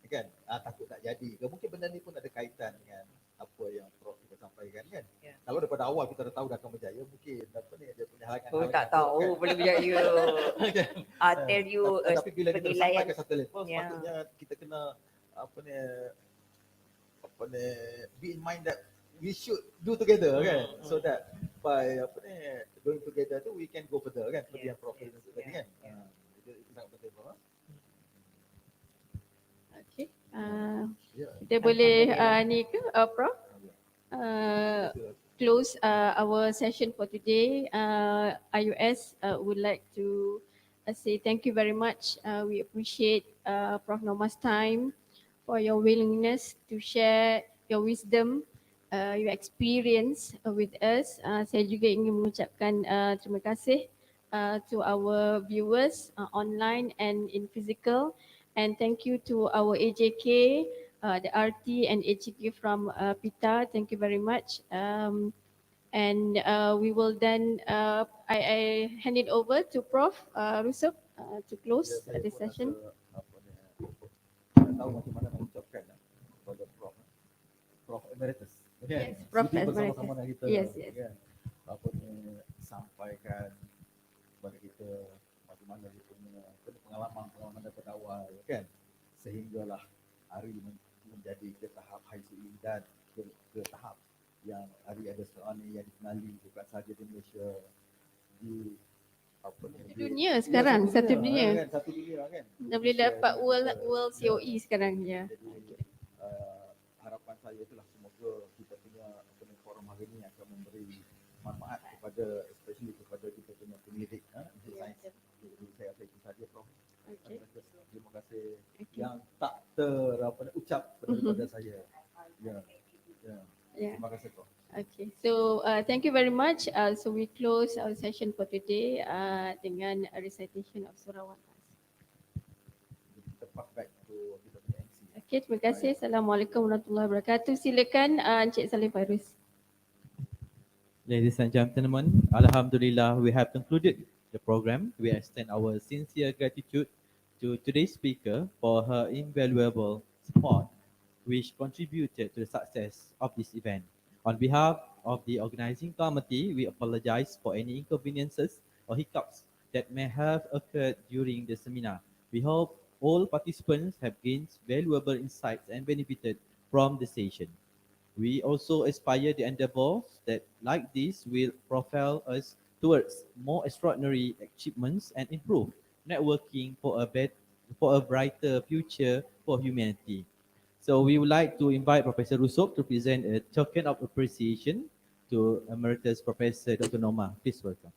kan. Takut tak jadi. Mungkin benda ni pun ada kaitan dengan apa yang Prof kita sampaikan kan. Kalau daripada awal kita dah tahu dah akan berjaya, mungkin apa ni dia punya halangan. Tak tahu boleh berjaya. I tell you tapi bila kita dah sampai penilaian. ke satu level, sepatutnya kita kena be in mind that we should do together kan. So that by going together tu we can go further kan. Seperti yang Prof kata tadi kan. Itu sangat penting Prof. Okay. Kita boleh ni ke Prof? Close our session for today. IUS would like to say thank you very much. We appreciate Prof Norma's time for your willingness to share your wisdom, your experience with us. Saya juga ingin mengucapkan terima kasih to our viewers online and in physical. And thank you to our AJK, the RT and AJK from PTAR. Thank you very much. And we will then, I hand it over to Prof Rusuk to close the session. Tahu macam mana mengucapkan kepada Prof Emeritus. Yes, Prof Emeritus. Bersama-sama dengan kita. Yes. Kan? Sampaikan kepada kita bagaimana dia punya pengalaman daripada awal kan, sehinggalah hari menjadi ke tahap HICE dan ke tahap yang hari ada sekarang ni yang dikenali bukan sahaja di Malaysia, di dunia sekarang, satu dunia. Kan, satu dunia kan. Dah boleh dapat world COE sekarang ya. Jadi harapan saya itulah semoga kita punya forum hari ini akan memberi manfaat kepada especially kepada kita punya pendidik sains. Jadi saya rasa itu saja Prof. Terima kasih yang tak terucap daripada saya. Terima kasih Prof. Okay, so thank you very much. So we close our session for today dengan a recitation of Surah Al-Nas. Kita pass back to kita punya MC. Okay, terima kasih. Assalamualaikum warahmatullahi wabarakatuh. Silakan Encik Salim Fairuz. Ladies and gentlemen, Alhamdulillah, we have concluded the program. We extend our sincere gratitude to today's speaker for her invaluable support, which contributed to the success of this event. On behalf of the organizing committee, we apologize for any inconveniences or hiccups that may have occurred during the seminar. We hope all participants have gained valuable insights and benefited from the session. We also aspire the endeavors that, like this, will propel us towards more extraordinary achievements and improve networking for a brighter future for humanity. So we would like to invite Professor Rusuk to present a token of appreciation to Emeritus Professor Dr. Norma. Please welcome.